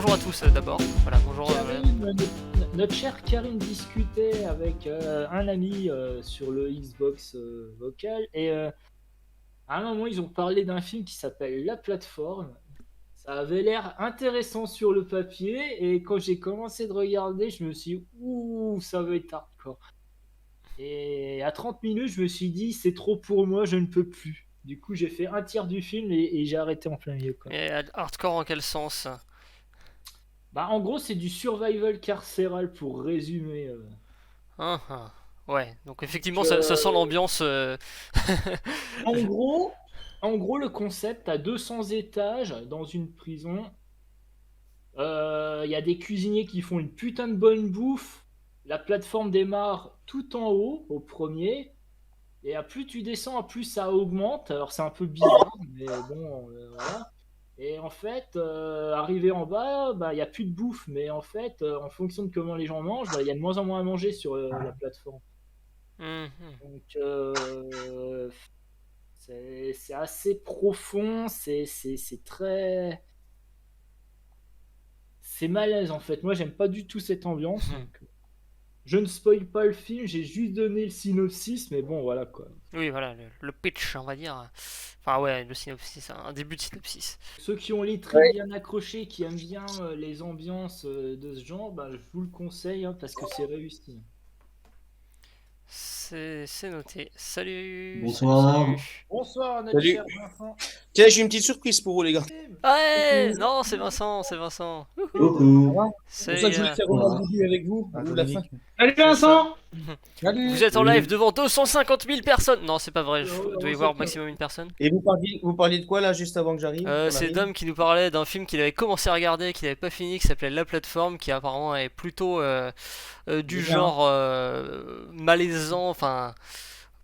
bonjour à tous d'abord. Voilà, bonjour. Notre chère Karine discutait avec un ami sur le Xbox vocal et à un moment ils ont parlé d'un film qui s'appelle La Plateforme. Ça avait l'air intéressant sur le papier et quand j'ai commencé de regarder, je me suis dit ouh, ça va être hardcore. Et à 30 minutes, je me suis dit c'est trop pour moi, je ne peux plus. Du coup, j'ai fait un tiers du film et j'ai arrêté en plein milieu, quoi. Et hardcore en quel sens? Bah, en gros, c'est du survival carcéral pour résumer. Hein, hein. Ouais, donc effectivement, Donc, ça sent l'ambiance. En gros, le concept, à 200 étages dans une prison. Il y a des cuisiniers qui font une putain de bonne bouffe. La plateforme démarre tout en haut, au premier. Et à plus tu descends, à plus ça augmente. Alors c'est un peu bizarre, mais bon, voilà. Et en fait, arrivé en bas, bah, il n'y a plus de bouffe. Mais en fait, en fonction de comment les gens mangent, bah, il y a de moins en moins à manger sur la plateforme. Mhm. Donc, c'est assez profond, c'est très... C'est malaise en fait. Moi, j'aime pas du tout cette ambiance. Donc, je ne spoil pas le film, j'ai juste donné le synopsis, mais bon, voilà quoi. Oui, voilà, le pitch, on va dire. Enfin, ouais, le synopsis, un début de synopsis. Ceux qui ont les très bien accrochés, qui aiment bien les ambiances de ce genre, bah, je vous le conseille hein, parce que c'est réussi. C'est noté. Salut. Bonsoir. Salut. Bonsoir, notre Salut. cher Vincent. Tiens, j'ai une petite surprise pour vous, les gars. Ouais, non, c'est Vincent, c'est Vincent. Coucou. C'est pour ça que je voulais faire au début avec vous, ou la fin. Salut Vincent. Salut. Vous êtes en live devant 250 000 personnes. Non, c'est pas vrai, il doit y avoir maximum une personne. Et vous parliez de quoi là, juste avant que j'arrive C'est Dom qui nous parlait d'un film qu'il avait commencé à regarder, qu'il n'avait pas fini, qui s'appelait La Plateforme, qui apparemment est plutôt du genre malaisant, enfin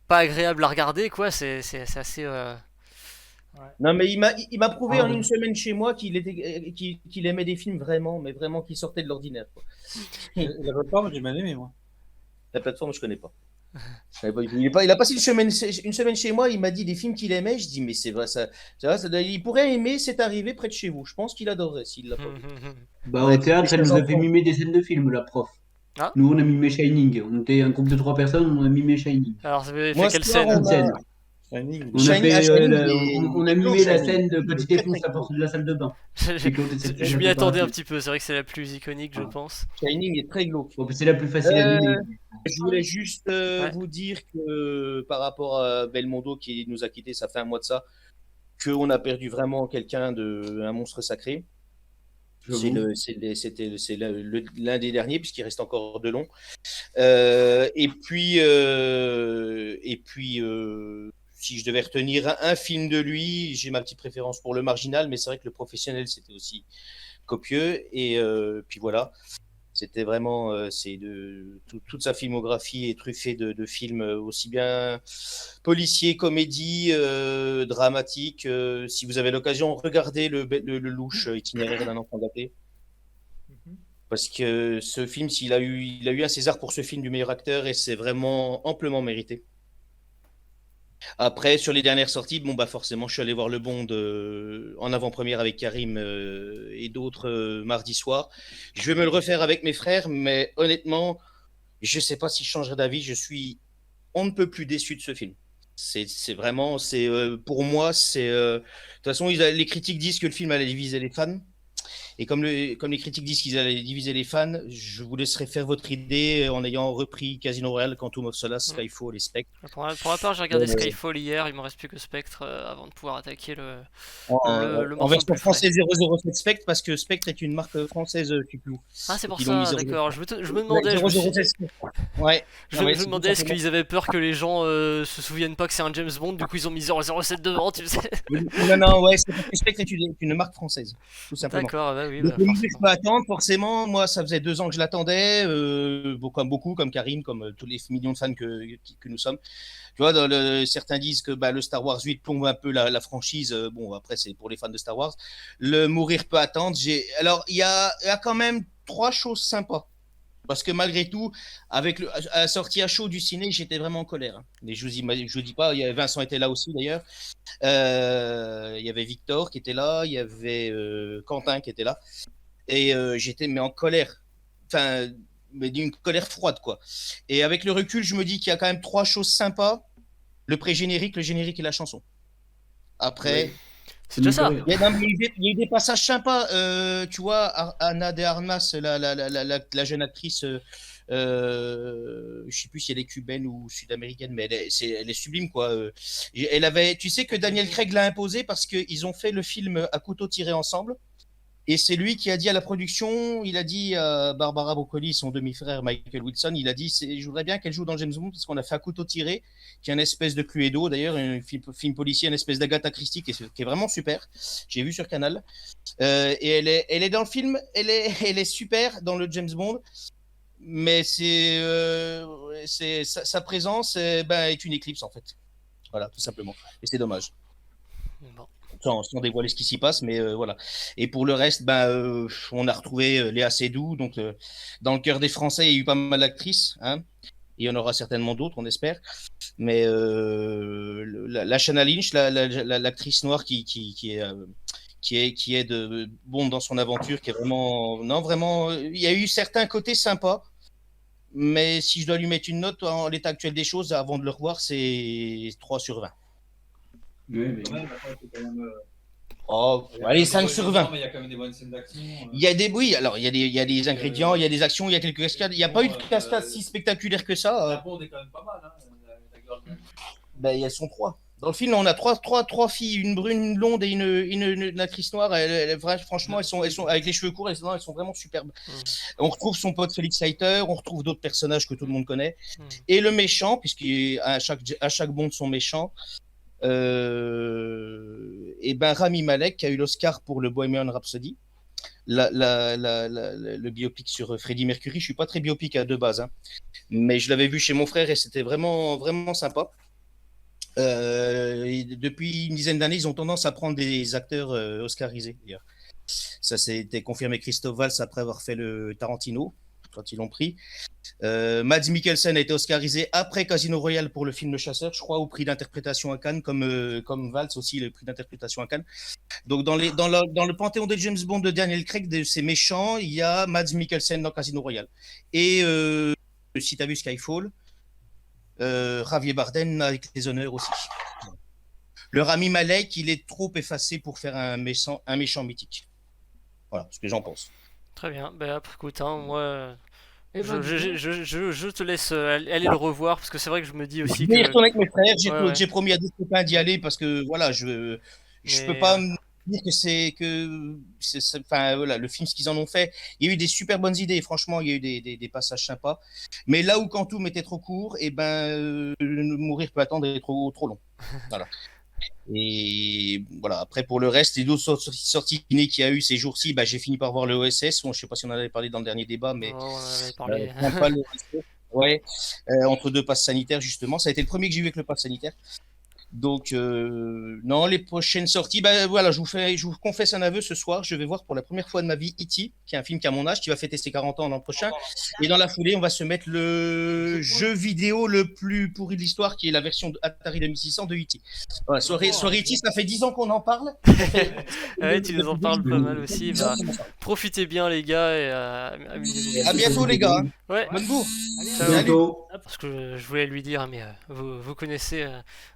pas agréable à regarder, quoi. C'est assez. Non, mais il m'a prouvé Ah en ouais. une semaine chez moi qu'il aimait des films vraiment, mais vraiment qui sortaient de l'ordinaire. Quoi. La plateforme, j'ai bien aimé, moi. La plateforme, je connais pas. Je savais pas du tout. Il a passé une semaine chez moi, il m'a dit des films qu'il aimait. Je dis, mais c'est vrai, il pourrait aimer, c'est arrivé près de chez vous. Je pense qu'il adorerait s'il l'a pas vu. Bah, au théâtre, elle nous a fait mimer des scènes de films, la prof. Ah. Nous, on a mimé Shining. On était un groupe de 3 personnes, on a mimé Shining. Alors, ça fait Moi, quelle ce soir, scène? Une scène. Shining. On a fait, on a mimé la Shining. scène de quand il défonce la porte de la salle de bain. Je m'y attendais un petit peu, c'est vrai que c'est la plus iconique, je pense. Shining est très glauque. Bon, c'est la plus facile à mimer. Je voulais juste Ouais. vous dire que par rapport à Belmondo qui nous a quittés, ça fait un mois de ça, qu'on a perdu vraiment un monstre sacré. J'avoue. C'est l'un des derniers puisqu'il reste encore de long. Et puis, si je devais retenir un film de lui, j'ai ma petite préférence pour Le Marginal, mais c'est vrai que Le Professionnel c'était aussi copieux. Et puis voilà. C'était vraiment, toute sa filmographie est truffée de films aussi bien policiers, comédies, dramatiques. Si vous avez l'occasion, regardez le louche itinéraire d'un enfant gâté. Parce que ce film, il a eu un César pour ce film du meilleur acteur et c'est vraiment amplement mérité. Après, sur les dernières sorties, bon bah forcément, je suis allé voir Le Bond en avant-première avec Karim et d'autres mardi soir. Je vais me le refaire avec mes frères, mais honnêtement, je sais pas si je changerai d'avis. Je suis on ne peut plus déçu de ce film. C'est vraiment, pour moi, de toute façon, les critiques disent que le film allait diviser les fans. Et comme les critiques disent qu'ils allaient diviser les fans, je vous laisserai faire votre idée en ayant repris Casino Royale, Quantum of Solace, Skyfall et Spectre. Pour ma part, j'ai regardé Skyfall hier, il me reste plus que Spectre avant de pouvoir attaquer le En morceau version plus frais. française 007 Spectre, parce que Spectre est une marque française Piclou. Ah, c'est pour Ils l'ont mis ça, 007. d'accord. Je me demandais, je me suis dit- Ouais. je Ouais, me c'est demandais tout est-ce simplement. qu'ils avaient peur que les gens se souviennent pas que c'est un James Bond, du coup ils ont mis 007 devant, tu sais. Non, ouais, c'est parce que Spectre est une marque française, tout simplement. D'accord, bah oui, Donc, bah, le forcément. je peux attendre, forcément. Moi, ça faisait 2 ans que je l'attendais, comme Karim, comme tous les millions de fans que nous sommes. Tu vois, certains disent que le Star Wars 8 plombe un peu la franchise. Bon, après, c'est pour les fans de Star Wars. Le mourir peut attendre. Alors, il y a quand même 3 choses sympas. Parce que malgré tout, avec la sortie à chaud du ciné, j'étais vraiment en colère. Hein. Mais je vous dis pas, Vincent était là aussi d'ailleurs. Il y avait Victor qui était là, il y avait Quentin qui était là. Et j'étais mais en colère, enfin, mais d'une colère froide, quoi. Et avec le recul, je me dis qu'il y a quand même trois choses sympas, le pré-générique, le générique et la chanson. Après, Ouais. C'est déjà ça. Rien. il y a eu des passages sympas. Tu vois, Anna de Armas, la jeune actrice, je sais plus si elle est cubaine ou sud-américaine, mais elle est sublime, quoi. Elle avait, tu sais que Daniel Craig l'a imposé parce qu'ils ont fait le film à couteau tiré ensemble. Et c'est lui qui a dit à la production, il a dit à Barbara Broccoli, son demi-frère Michael Wilson, il a dit je voudrais bien qu'elle joue dans James Bond parce qu'on a fait à couteau tiré, qui est une espèce de Cluedo d'ailleurs, un film policier, une espèce d'Agatha Christie qui est vraiment super. J'ai vu sur Canal. Et elle est dans le film, elle est super dans le James Bond, mais sa présence est une éclipse en fait. Voilà, tout simplement. Et c'est dommage. Bon. Sans dévoiler ce qui s'y passe, mais voilà. Et pour le reste, on a retrouvé Léa Seydoux. Donc, dans le cœur des Français, il y a eu pas mal d'actrices. Hein, il y en aura certainement d'autres, on espère. Mais la Shanna Lynch, l'actrice noire qui est de Bond dans son aventure, qui est vraiment. Non, vraiment. Il y a eu certains côtés sympas. Mais si je dois lui mettre une note en l'état actuel des choses, avant de le revoir, c'est 3 sur 20. Ouais, mais... Ouais, maintenant, c'est quand même, Oh, il y a allez, quand même 5 des sur bonnes 20. histoires, mais il y a quand même des bonnes scènes d'action. Il y a des oui, alors il y a des ingrédients, il y a des actions, il y a quelques cascades. Il n'y a pas eu de cascade si spectaculaire que ça. La Bond est quand même pas mal, hein. La girl band. Elles sont trois. Dans le film, on a trois filles, une brune, une blonde et une actrice noire. Franchement, elles sont avec les cheveux courts, elles sont vraiment superbes. On retrouve son pote Felix Leiter, on retrouve d'autres personnages que tout le monde connaît. Et le méchant, puisqu'à chaque Bond son méchant, et Rami Malek qui a eu l'Oscar pour le Bohemian Rhapsody, le biopic sur Freddie Mercury. Je suis pas très biopic de base, hein, mais je l'avais vu chez mon frère et c'était vraiment vraiment sympa. Depuis une dizaine d'années, ils ont tendance à prendre des acteurs oscarisés. D'ailleurs. Ça s'était confirmé Christophe Valls après avoir fait le Tarantino quand ils l'ont pris. Mads Mikkelsen a été oscarisé après Casino Royale pour le film Le Chasseur, je crois, au prix d'interprétation à Cannes, comme Valls aussi, le prix d'interprétation à Cannes. Donc, dans le panthéon de James Bond de Daniel Craig, de ses méchants, il y a Mads Mikkelsen dans Casino Royale. Et si tu as vu Skyfall, Javier Bardem avec les honneurs aussi. Le Rami Malek, il est trop effacé pour faire un méchant mythique. Voilà ce que j'en pense. Très bien. Bah, écoute, hein, moi, Eh ben, dis donc. je te laisse aller le revoir parce que c'est vrai que je me dis aussi Je vais y que. retourner avec mes frères. Ouais. J'ai promis à des copains d'y aller parce que voilà, je Mais, peux pas me dire enfin voilà, le film ce qu'ils en ont fait. Il y a eu des super bonnes idées. Franchement, il y a eu des passages sympas. Mais là où Quantum était trop court, et mourir peut attendre est trop long. Voilà. Et voilà, après pour le reste, les d'autres sorties ciné qu'il y a eu ces jours-ci, j'ai fini par voir le OSS. Bon, je sais pas si on en avait parlé dans le dernier débat, mais on en avait parlé. pas le OSS. Ouais, entre deux passes sanitaires justement. Ça a été le premier que j'ai vu avec le pass sanitaire. Donc non, les prochaines sorties, voilà, je vous confesse un aveu ce soir. Je vais voir pour la première fois de ma vie E.T., qui est un film qui a mon âge, qui va fêter ses 40 ans l'an prochain. Et dans la foulée, on va se mettre le jeu vidéo le plus pourri de l'histoire, qui est la version Atari 2600 de E.T. Voilà, soirée E.T., ça fait 10 ans qu'on en parle. Ouais, tu nous en parles pas mal aussi. Bah, profitez bien les gars et amusez-vous bien. À bientôt les gars. Ouais, Bonne bourre. ciao. Bientôt. Parce que je voulais lui dire, mais vous connaissez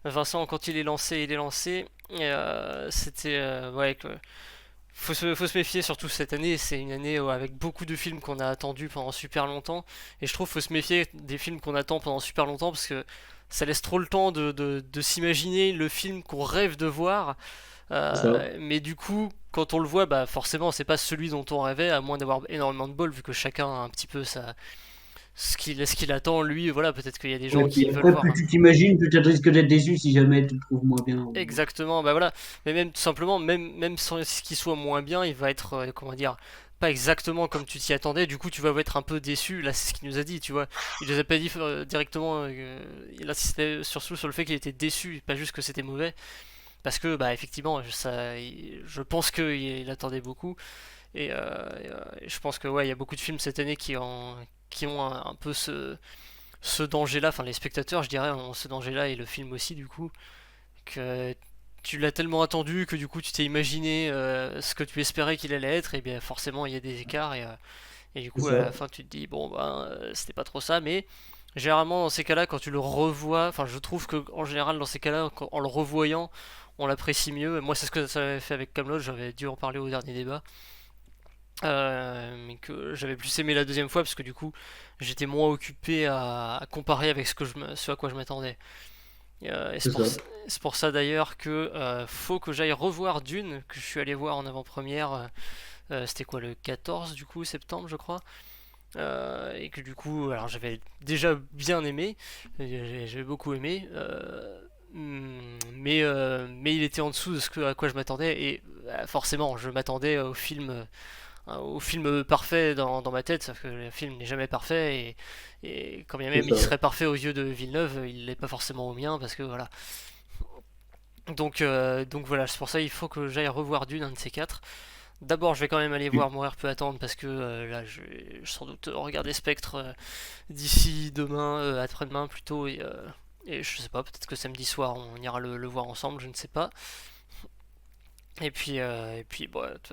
Vincent, quand il est lancé, il est lancé. Et c'était ouais que faut se méfier surtout cette année. C'est une année avec beaucoup de films qu'on a attendus pendant super longtemps. Et je trouve faut se méfier des films qu'on attend pendant super longtemps parce que ça laisse trop le temps de s'imaginer le film qu'on rêve de voir. Mais du coup, quand on le voit, bah forcément, c'est pas celui dont on rêvait, à moins d'avoir énormément de bol, vu que chacun a un petit peu ce qu'il attend. Lui, voilà, peut-être qu'il y a des gens Et qui puis veulent après, voir. plus tu t'imagines, plus tu risques d'être déçu si jamais tu le trouves moins bien. Exactement, bah voilà. Mais même tout simplement, même sans ce qu'il soit moins bien, il va être, comment dire, pas exactement comme tu t'y attendais. Du coup, tu vas être un peu déçu. Là, c'est ce qu'il nous a dit, tu vois. Il nous a pas dit directement. Il insistait surtout sur le fait qu'il était déçu, pas juste que c'était mauvais. Parce que, bah, effectivement, je pense qu'il attendait beaucoup. Et je pense que, ouais, il y a beaucoup de films cette année qui ont un peu ce danger-là. Enfin, les spectateurs, je dirais, ont ce danger-là et le film aussi, du coup. Que tu l'as tellement attendu que du coup tu t'es imaginé ce que tu espérais qu'il allait être, et bien forcément il y a des écarts, et du C'est coup à la ça. fin tu te dis bon ben c'était pas trop ça, mais généralement dans ces cas-là quand tu le revois, enfin je trouve que en général dans ces cas-là en le revoyant on l'apprécie mieux. Moi c'est ce que ça avait fait avec Kaamelott, j'avais dû en parler au dernier débat. Mais que j'avais plus aimé la deuxième fois parce que du coup j'étais moins occupé à comparer avec ce à quoi je m'attendais. Et C'est ça. c'est pour ça d'ailleurs que faut que j'aille revoir Dune, que je suis allé voir en avant-première. C'était quoi, le 14 du coup, septembre je crois. Et que du coup, alors j'avais déjà bien aimé, j'avais beaucoup aimé. Mais il était en dessous de à quoi je m'attendais, et forcément je m'attendais au film parfait dans ma tête, sauf que le film n'est jamais parfait, et quand bien C'est même il ça. serait parfait aux yeux de Villeneuve, il l'est pas forcément au mien, parce que voilà. Donc voilà, c'est pour ça il faut que j'aille revoir Dune, un de ces quatre. D'abord, je vais quand même aller voir Mourir peut attendre, parce que là, je vais sans doute regarder Spectre d'ici demain, après-demain plutôt, et je sais pas, peut-être que samedi soir on ira le voir ensemble, je ne sais pas. Et puis bon, de toute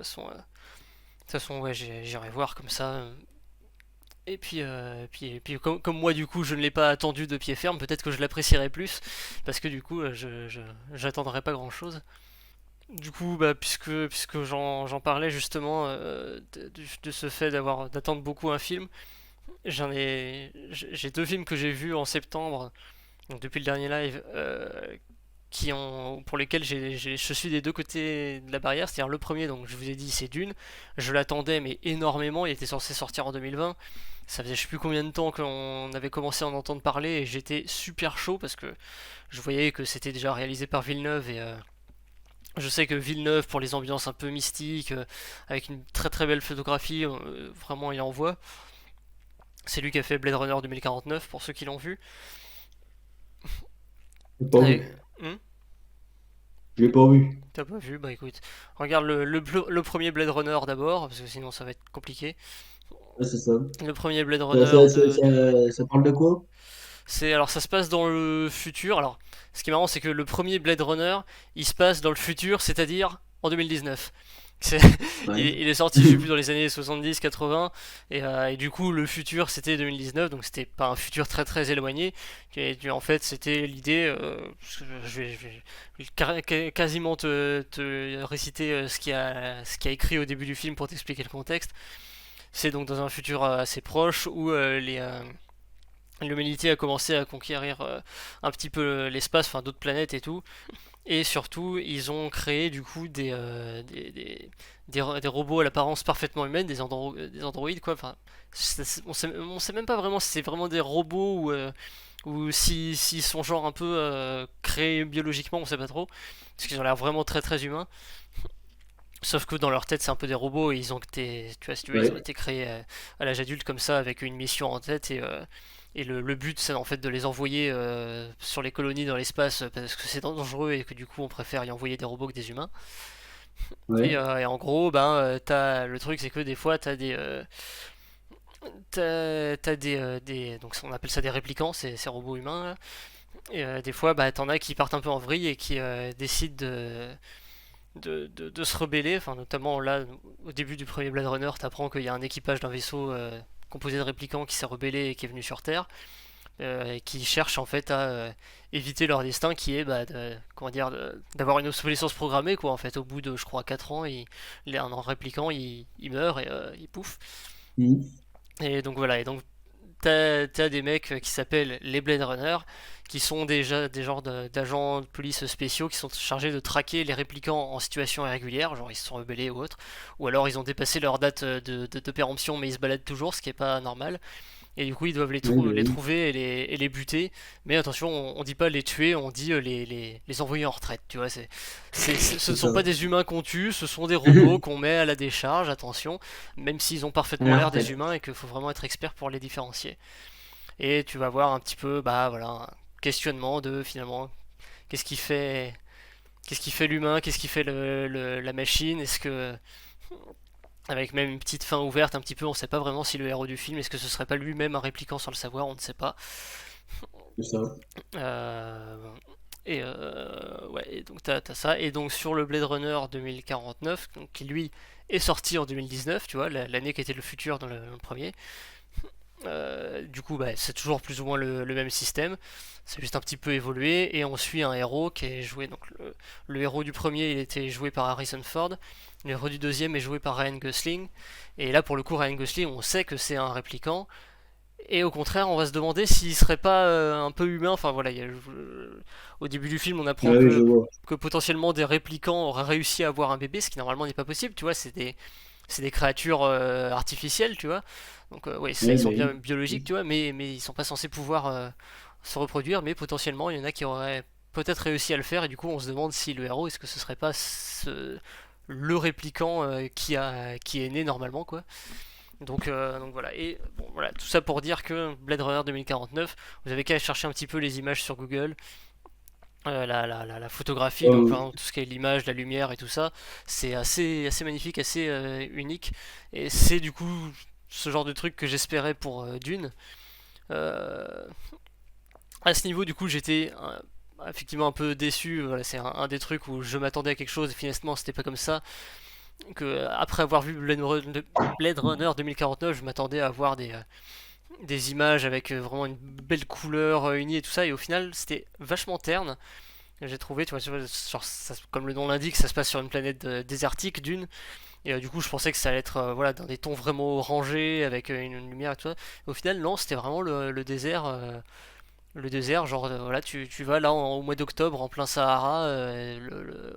façon, ouais, j'irai voir comme ça. Et puis comme moi du coup je ne l'ai pas attendu de pied ferme, peut-être que je l'apprécierai plus, parce que du coup j'attendrai pas grand chose. Du coup, bah, puisque j'en parlais justement de ce fait d'attendre beaucoup un film, j'ai deux films que j'ai vus en septembre, donc depuis le dernier live, pour lesquels je suis des deux côtés de la barrière. C'est-à-dire le premier, donc je vous ai dit, c'est Dune. Je l'attendais mais énormément. Il était censé sortir en 2020. Ça faisait je sais plus combien de temps qu'on avait commencé à en entendre parler, et j'étais super chaud parce que je voyais que c'était déjà réalisé par Villeneuve, et je sais que Villeneuve, pour les ambiances un peu mystiques, avec une très très belle photographie, vraiment il envoie. C'est lui qui a fait Blade Runner 2049 pour ceux qui l'ont vu. J'ai pas Et- vu. Hmm. Je l'ai pas vu. T'as pas vu? Bah écoute, regarde le premier Blade Runner d'abord, parce que sinon ça va être compliqué. Ouais, c'est ça. Le premier Blade Ça, Runner ça, ça, de... ça parle de quoi? Alors ça se passe dans le futur. Alors ce qui est marrant, c'est que le premier Blade Runner, il se passe dans le futur, c'est-à-dire en 2019. C'est- il, Ouais. il est sorti, je sais plus, dans les années 70-80, et du coup le futur c'était 2019, donc c'était pas un futur très très éloigné. En fait c'était l'idée, je vais quasiment te réciter ce qu'il y a écrit au début du film pour t'expliquer le contexte. C'est donc dans un futur assez proche où l'humanité a commencé à conquérir un petit peu l'espace, enfin d'autres planètes et tout. Et surtout, ils ont créé du coup des robots à l'apparence parfaitement humaine, des androïdes quoi. Enfin, on sait même pas vraiment si c'est vraiment des robots ou s'ils sont genre un peu créés biologiquement, on sait pas trop. Parce qu'ils ont l'air vraiment très très humains. Sauf que dans leur tête, c'est un peu des robots, et ils ont été, tu vois, si tu veux, ils ont Ouais. été créés à l'âge adulte comme ça, avec une mission en tête, et le but, c'est en fait de les envoyer sur les colonies dans l'espace, parce que c'est dangereux et que du coup, on préfère y envoyer des robots que des humains. Et, Ouais. euh, et en gros, ben, le truc, c'est que des fois, donc on appelle ça des réplicants, ces robots humains là. Et des fois, bah, t'en as qui partent un peu en vrille et qui décident de se rebeller. Enfin, notamment là, au début du premier Blade Runner, t'apprends qu'il y a un équipage d'un vaisseau composé de réplicants qui s'est rebellé et qui est venu sur Terre, et qui cherche en fait à éviter leur destin, qui est bah, comment dire, d'avoir une obsolescence programmée quoi. En fait, au bout de je crois 4 ans, un répliquant il meurt, et il pouffe. Mhm. Et donc voilà, et donc t'as des mecs qui s'appellent les Blade Runners, qui sont déjà des genres d'agents de police spéciaux qui sont chargés de traquer les réplicants en situation irrégulière, genre ils se sont rebellés ou autre, ou alors ils ont dépassé leur date de péremption mais ils se baladent toujours, ce qui est pas normal. Et du coup ils doivent Oui, bah les oui. trouver et les buter. Mais attention, on dit pas les tuer, on dit les envoyer en retraite, tu vois. Ce C'est ne sont ça. pas des humains qu'on tue, ce sont des robots qu'on met à la décharge, attention, même s'ils ont parfaitement La l'air des retraite. humains, et qu'il faut vraiment être expert pour les différencier. Et tu vas voir un petit peu, bah voilà, un questionnement de finalement qu'est-ce qui fait, qu'est-ce qui fait l'humain, qu'est-ce qui fait la machine, est-ce que, avec même une petite fin ouverte un petit peu, on sait pas vraiment si le héros du film, est-ce que ce serait pas lui-même un répliquant sans le savoir, on ne sait pas. C'est ça. Euh, Ouais, et donc t'as ça. Et donc sur le Blade Runner 2049, donc, qui lui est sorti en 2019, tu vois, l'année qui était le futur dans le premier. Du coup, bah, c'est toujours plus ou moins le même système. C'est juste un petit peu évolué. Et on suit un héros qui est joué. Donc le héros du premier, il était joué par Harrison Ford. Le héros du deuxième est joué par Ryan Gosling. Et là, pour le coup, Ryan Gosling, on sait que c'est un répliquant. Et au contraire, on va se demander s'il serait pas un peu humain. Enfin voilà, au début du film, on apprend Ouais, je vois. que potentiellement des répliquants auraient réussi à avoir un bébé, ce qui normalement n'est pas possible. Tu vois, c'est des créatures artificielles, tu vois. Donc ouais, Ouais, ils sont bah bien oui. biologiques, tu vois, mais ils sont pas censés pouvoir se reproduire. Mais potentiellement, il y en a qui auraient peut-être réussi à le faire. Et du coup, on se demande si le héros, est-ce que ce serait pas le répliquant qui est né normalement, quoi. Donc voilà, et bon, voilà, tout ça pour dire que Blade Runner 2049, vous avez qu'à chercher un petit peu les images sur Google, la photographie, donc Ouais, vraiment tout ce qui est l'image, la lumière et tout ça, c'est assez magnifique, assez unique, et c'est du coup ce genre de truc que j'espérais pour Dune. Euh, à ce niveau, du coup, j'étais effectivement un peu déçu, voilà, c'est un des trucs où je m'attendais à quelque chose, et finalement c'était pas comme ça, que après avoir vu Blade Runner 2049, je m'attendais à voir des images avec vraiment une belle couleur unie et tout ça, et au final c'était vachement terne. J'ai trouvé, tu vois, genre, comme le nom l'indique, ça se passe sur une planète désertique d'une, et du coup je pensais que ça allait être voilà, dans des tons vraiment orangés avec une lumière et tout ça. Et au final, non, c'était vraiment le désert. Le désert, genre voilà, tu vas là au mois d'octobre en plein Sahara, ah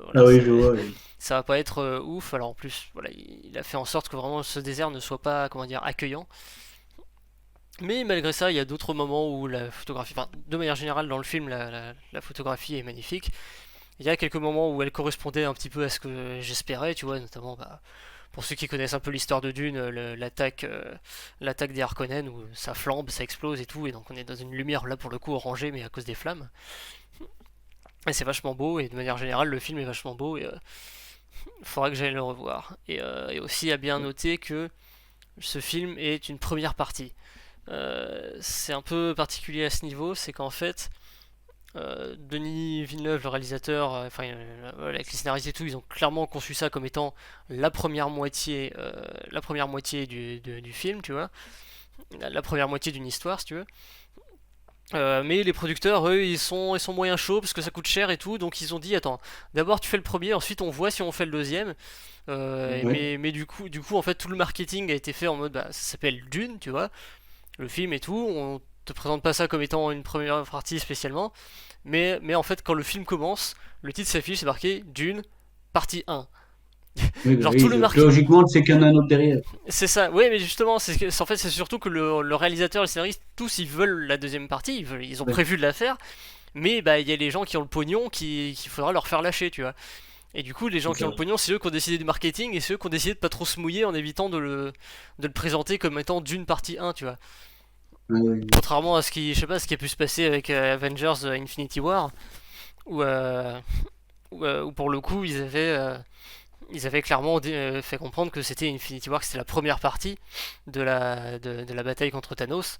voilà, oui, je vois. ça va pas être ouf. Alors en plus, voilà, il a fait en sorte que vraiment ce désert ne soit pas, comment dire, accueillant. Mais malgré ça, il y a d'autres moments où la photographie, enfin, de manière générale dans le film, la photographie est magnifique. Il y a quelques moments où elle correspondait un petit peu à ce que j'espérais, tu vois, notamment bah, pour ceux qui connaissent un peu l'histoire de Dune, l'attaque des Harkonnen où ça flambe, ça explose et tout, et donc on est dans une lumière là pour le coup orangée, mais à cause des flammes. Et c'est vachement beau, et de manière générale, le film est vachement beau, et il faudra que j'aille le revoir. Et aussi à bien noter que ce film est une première partie. C'est un peu particulier à ce niveau, c'est qu'en fait, Denis Villeneuve, le réalisateur, avec les scénaristes et tout, ils ont clairement conçu ça comme étant la première moitié du film, tu vois, la première moitié d'une histoire, si tu veux. Mais les producteurs, eux, ils sont moyens chauds parce que ça coûte cher et tout, donc ils ont dit attends, d'abord tu fais le premier, ensuite on voit si on fait le deuxième. Ouais. Mais du coup, en fait, tout le marketing a été fait en mode bah, ça s'appelle Dune, tu vois, le film et tout. On te présente pas ça comme étant une première partie spécialement, mais en fait, quand le film commence, le titre s'affiche, c'est marqué Dune, partie 1. Oui, bah Genre tout oui, le donc marketing. logiquement, c'est qu'il y en a un autre derrière. C'est ça, oui, mais justement, en fait, c'est surtout que le réalisateur et le scénariste, tous ils veulent la deuxième partie, ils ont Ouais, prévu de la faire, mais bah il y a les gens qui ont le pognon qu'il faudra leur faire lâcher, tu vois. Et du coup, les gens c'est qui ont ça. le pognon, c'est eux qui ont décidé du marketing et c'est eux qui ont décidé de pas trop se mouiller en évitant de le présenter comme étant d'une partie 1, tu vois. Ah oui. Contrairement à je sais pas, ce qui a pu se passer avec Avengers Infinity War, où, où pour le coup, ils avaient clairement fait comprendre que c'était Infinity War, que c'était la première partie de la bataille contre Thanos,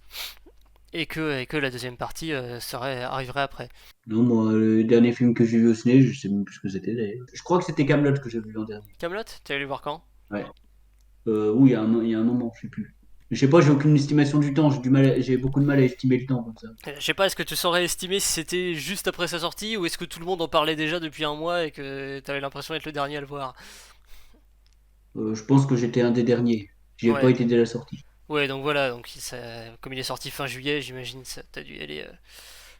et que la deuxième partie arriverait après. Non, moi, le dernier film que j'ai vu au ciné, je sais même plus ce que c'était d'ailleurs. Je crois que c'était Camelot que j'ai vu l'an dernier. Camelot, tu allé le voir quand? Ouais. Oui, il y a un moment, je sais plus. Je sais pas, j'ai aucune estimation du temps. J'ai beaucoup de mal à estimer le temps comme ça. Je sais pas, est-ce que tu saurais estimer si c'était juste après sa sortie ou est-ce que tout le monde en parlait déjà depuis un mois et que t'avais l'impression d'être le dernier à le voir? Je pense que j'étais un des derniers. J'y ai pas Ouais, été dès la sortie. ouais, donc voilà, donc comme il est sorti fin juillet, j'imagine que t'as dû y aller,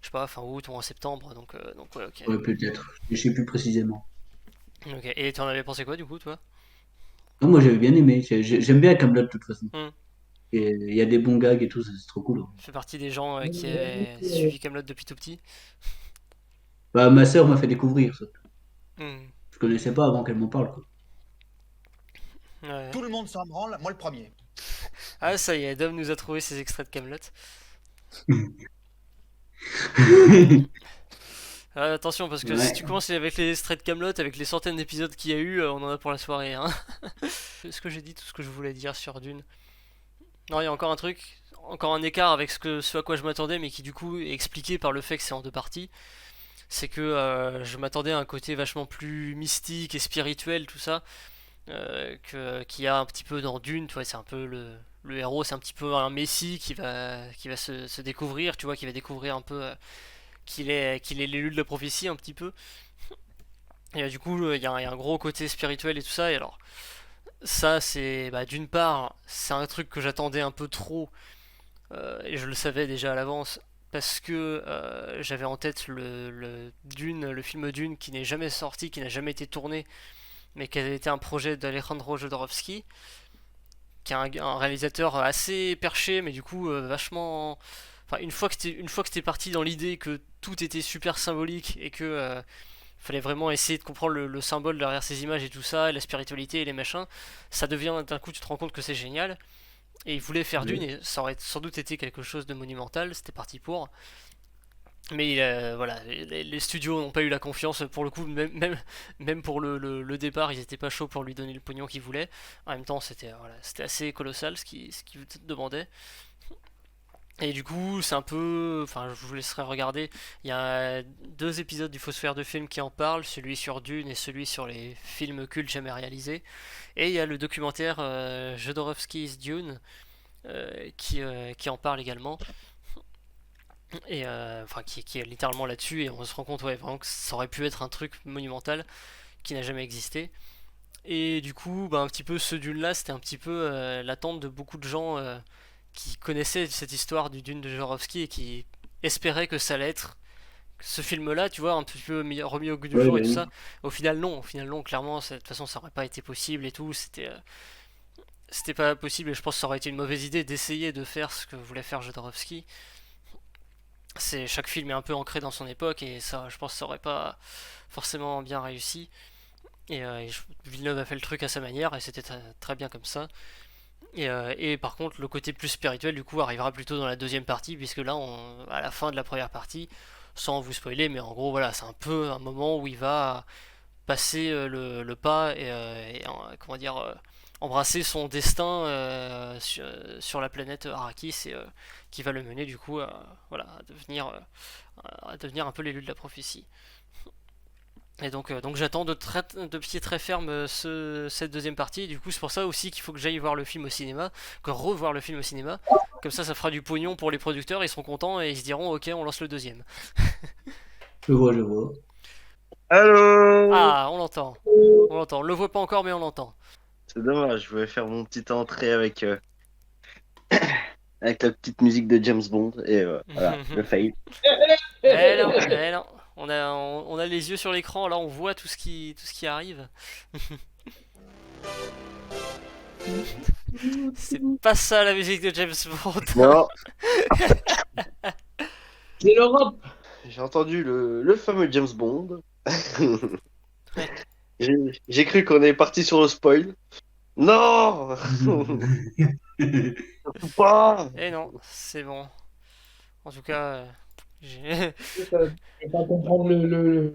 je sais pas, fin août ou en septembre, donc ouais, ok. Ouais, peut-être. Je sais plus précisément. Ok, et t'en avais pensé quoi du coup, toi? Non, moi, j'avais bien aimé. J'aime bien Camelot de toute façon. Hmm. Et il y a des bons gags et tout, c'est trop cool. Je fais partie des gens qui avaient suivi Camelot depuis tout petit. Bah, ma sœur m'a fait découvrir ça. Hmm. Je connaissais pas avant qu'elle m'en parle, quoi. Ouais. Tout le monde s'en branle, moi le premier. Ah, ça y est, Dom nous a trouvé ses extraits de Camelot. Ah, attention, parce que si Ouais. tu commences avec les extraits de Camelot, avec les centaines d'épisodes qu'il y a eu, on en a pour la soirée, hein. Est-ce que j'ai dit tout ce que je voulais dire sur Dune? Non, il y a encore un truc, encore un écart avec ce à quoi je m'attendais, mais qui du coup est expliqué par le fait que c'est en deux parties. c'est que je m'attendais à un côté vachement plus mystique et spirituel, tout ça, qu'il y a un petit peu dans Dune, tu vois, c'est un peu le héros, c'est un petit peu un messie qui va se découvrir, tu vois, qui va découvrir un peu qu'il est l'élu de la prophétie un petit peu. Et du coup, il y a un gros côté spirituel et tout ça, et alors, ça, c'est, bah, d'une part, c'est un truc que j'attendais un peu trop, et je le savais déjà à l'avance, parce que j'avais en tête le film Dune qui n'est jamais sorti, qui n'a jamais été tourné, mais qui avait été un projet d'Alejandro Jodorowsky, qui est un réalisateur assez perché, mais du coup vachement. Enfin, une fois que t'es parti dans l'idée que tout était super symbolique et que fallait vraiment essayer de comprendre le symbole derrière ces images et tout ça, et la spiritualité et les machins, ça devient d'un coup tu te rends compte que c'est génial. Et il voulait faire Dune Oui. et ça aurait sans doute été quelque chose de monumental, c'était parti pour. Mais voilà, les studios n'ont pas eu la confiance pour le coup, même pour le départ, ils n'étaient pas chauds pour lui donner le pognon qu'il voulait. En même temps, c'était assez colossal ce qu'il demandait. Et du coup, c'est un peu. Enfin, je vous laisserai regarder. Il y a deux épisodes du Faussaire de film qui en parlent, celui sur Dune et celui sur les films cultes jamais réalisés. Et il y a le documentaire Jodorowsky's Dune qui en parle également. Et enfin, qui est littéralement là-dessus. Et on se rend compte, ouais, vraiment que ça aurait pu être un truc monumental qui n'a jamais existé. Et du coup, bah, un petit peu ce Dune là, c'était un petit peu l'attente de beaucoup de gens qui connaissaient cette histoire du Dune de Jodorowsky et qui espéraient que ça allait être ce film-là, tu vois, un petit peu remis au goût du Ouais, jour bah et tout oui. ça. Au final, non. Au final, non. Clairement, de toute façon, ça aurait pas été possible et tout. C'était pas possible et je pense que ça aurait été une mauvaise idée d'essayer de faire ce que voulait faire Jodorowsky. Chaque film est un peu ancré dans son époque et ça, je pense que ça aurait pas forcément bien réussi. Et Villeneuve a fait le truc à sa manière et c'était très bien comme ça. Et par contre, le côté plus spirituel, du coup, arrivera plutôt dans la deuxième partie, puisque là, à la fin de la première partie, sans vous spoiler, mais en gros, voilà, c'est un peu un moment où il va passer le pas et comment dire, embrasser son destin sur la planète Arrakis et qui va le mener, du coup, voilà, à devenir un peu l'élu de la prophétie. Et donc j'attends de pied très ferme cette deuxième partie. Et du coup, c'est pour ça aussi qu'il faut que j'aille voir le film au cinéma, que revoir le film au cinéma. Comme ça fera du pognon pour les producteurs. Ils seront contents et ils se diront, ok, on lance le deuxième. Je vois, je vois. Allô. Ah, on l'entend. On l'entend. On le voit pas encore, mais on l'entend. C'est dommage, je voulais faire mon petite entrée avec la petite musique de James Bond et voilà, le fail. Eh non, eh non. On a les yeux sur l'écran, là on voit tout ce qui arrive. C'est pas ça la musique de James Bond. Non, C'est l'Europe. j'ai entendu le fameux James Bond. Ouais. J'ai cru qu'on est parti sur le spoil. Non, pas. Eh non, c'est bon. En tout cas, j'ai. Je vais pas comprendre Non, de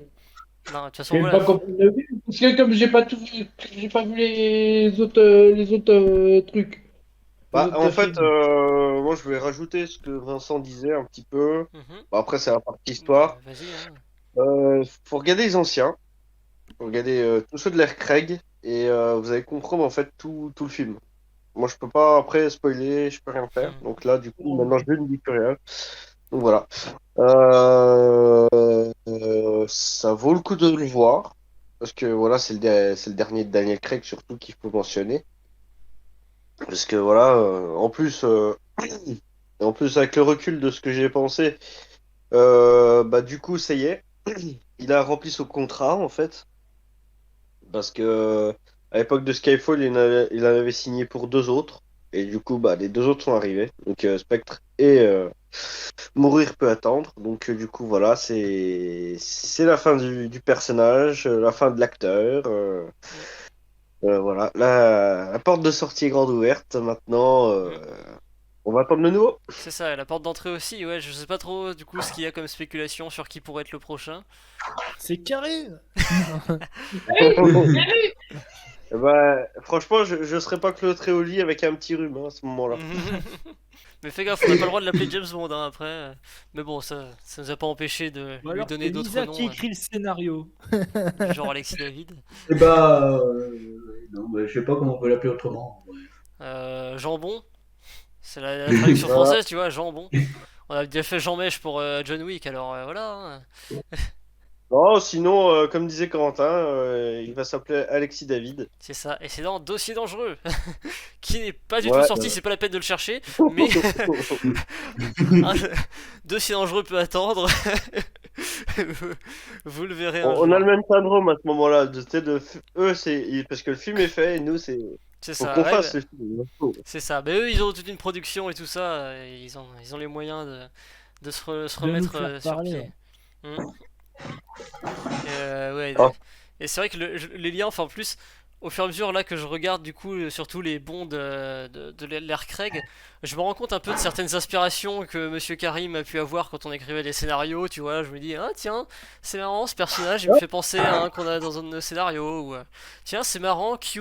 toute je façon, vais voilà. pas comprendre le film, parce que comme j'ai pas tout vu, j'ai pas vu les autres trucs, les Bah, autres en fait, films. moi je vais rajouter ce que Vincent disait un petit peu. Mhm. Bon, après, c'est la partie Bah, histoire. vas-y, hein. Faut regarder les anciens. Faut regarder tous ceux de l'ère Craig et vous allez comprendre en fait tout le film. Moi, je peux pas après spoiler, je peux rien faire. Mhm. Donc là, du coup, maintenant, je ne dis plus rien. Donc voilà. Ça vaut le coup de le voir parce que voilà, c'est le dernier de Daniel Craig surtout qu'il faut mentionner. Parce que voilà, en plus avec le recul de ce que j'ai pensé, bah du coup, ça y est, il a rempli son contrat en fait. Parce que à l'époque de Skyfall, il en avait signé pour deux autres. Et du coup, bah, les deux autres sont arrivés. Donc Spectre et Mourir peut attendre. Donc du coup, voilà, c'est la fin du personnage, la fin de l'acteur. Voilà, la porte de sortie est grande ouverte. Maintenant, Mhm. on va attendre le nouveau. C'est ça, et la porte d'entrée aussi, ouais, je sais pas trop du coup ce qu'il y a comme spéculation sur qui pourrait être le prochain. C'est Karine. Bah, franchement, je serais pas cloîtré au lit avec un petit rhume hein, à ce moment-là. Mais fais gaffe, on n'a pas le droit de l'appeler James Bond hein, après. Mais bon, ça nous a pas empêché de Ou lui alors, donner c'est d'autres Lisa qui noms, écrit le scénario. du genre Alexis David. Et bah, non, bah, je sais pas comment on peut l'appeler autrement. Jambon, c'est la traduction Voilà. française, tu vois, Jambon. On a déjà fait Jean Mèche pour John Wick, alors voilà. Hein. Non, sinon, comme disait Corentin, il va s'appeler Alexis David. C'est ça, et c'est dans Dossier dangereux, qui n'est pas du tout Ouais. sorti, c'est pas la peine de le chercher, mais un Dossier dangereux peut attendre. Vous le verrez un On a le jour. même syndrome à ce moment-là. Eux, parce que le film est fait et nous, c'est. C'est Faut ça, qu'on ouais, fasse bah, le film. c'est ça. Mais eux, ils ont toute une production et tout ça, et ils ont les moyens de se De nous remettre faire sur parler. pied. Hmm. Ouais, Ah. et c'est vrai que les liens, enfin en plus, au fur et à mesure là que je regarde du coup surtout les bonds de l'ère Craig, je me rends compte un peu de certaines inspirations que Monsieur Karim a pu avoir quand on écrivait des scénarios, tu vois, je me dis, ah tiens, c'est marrant ce personnage, il me fait penser à un qu'on a dans un de nos scénarios, ou tiens, c'est marrant, Q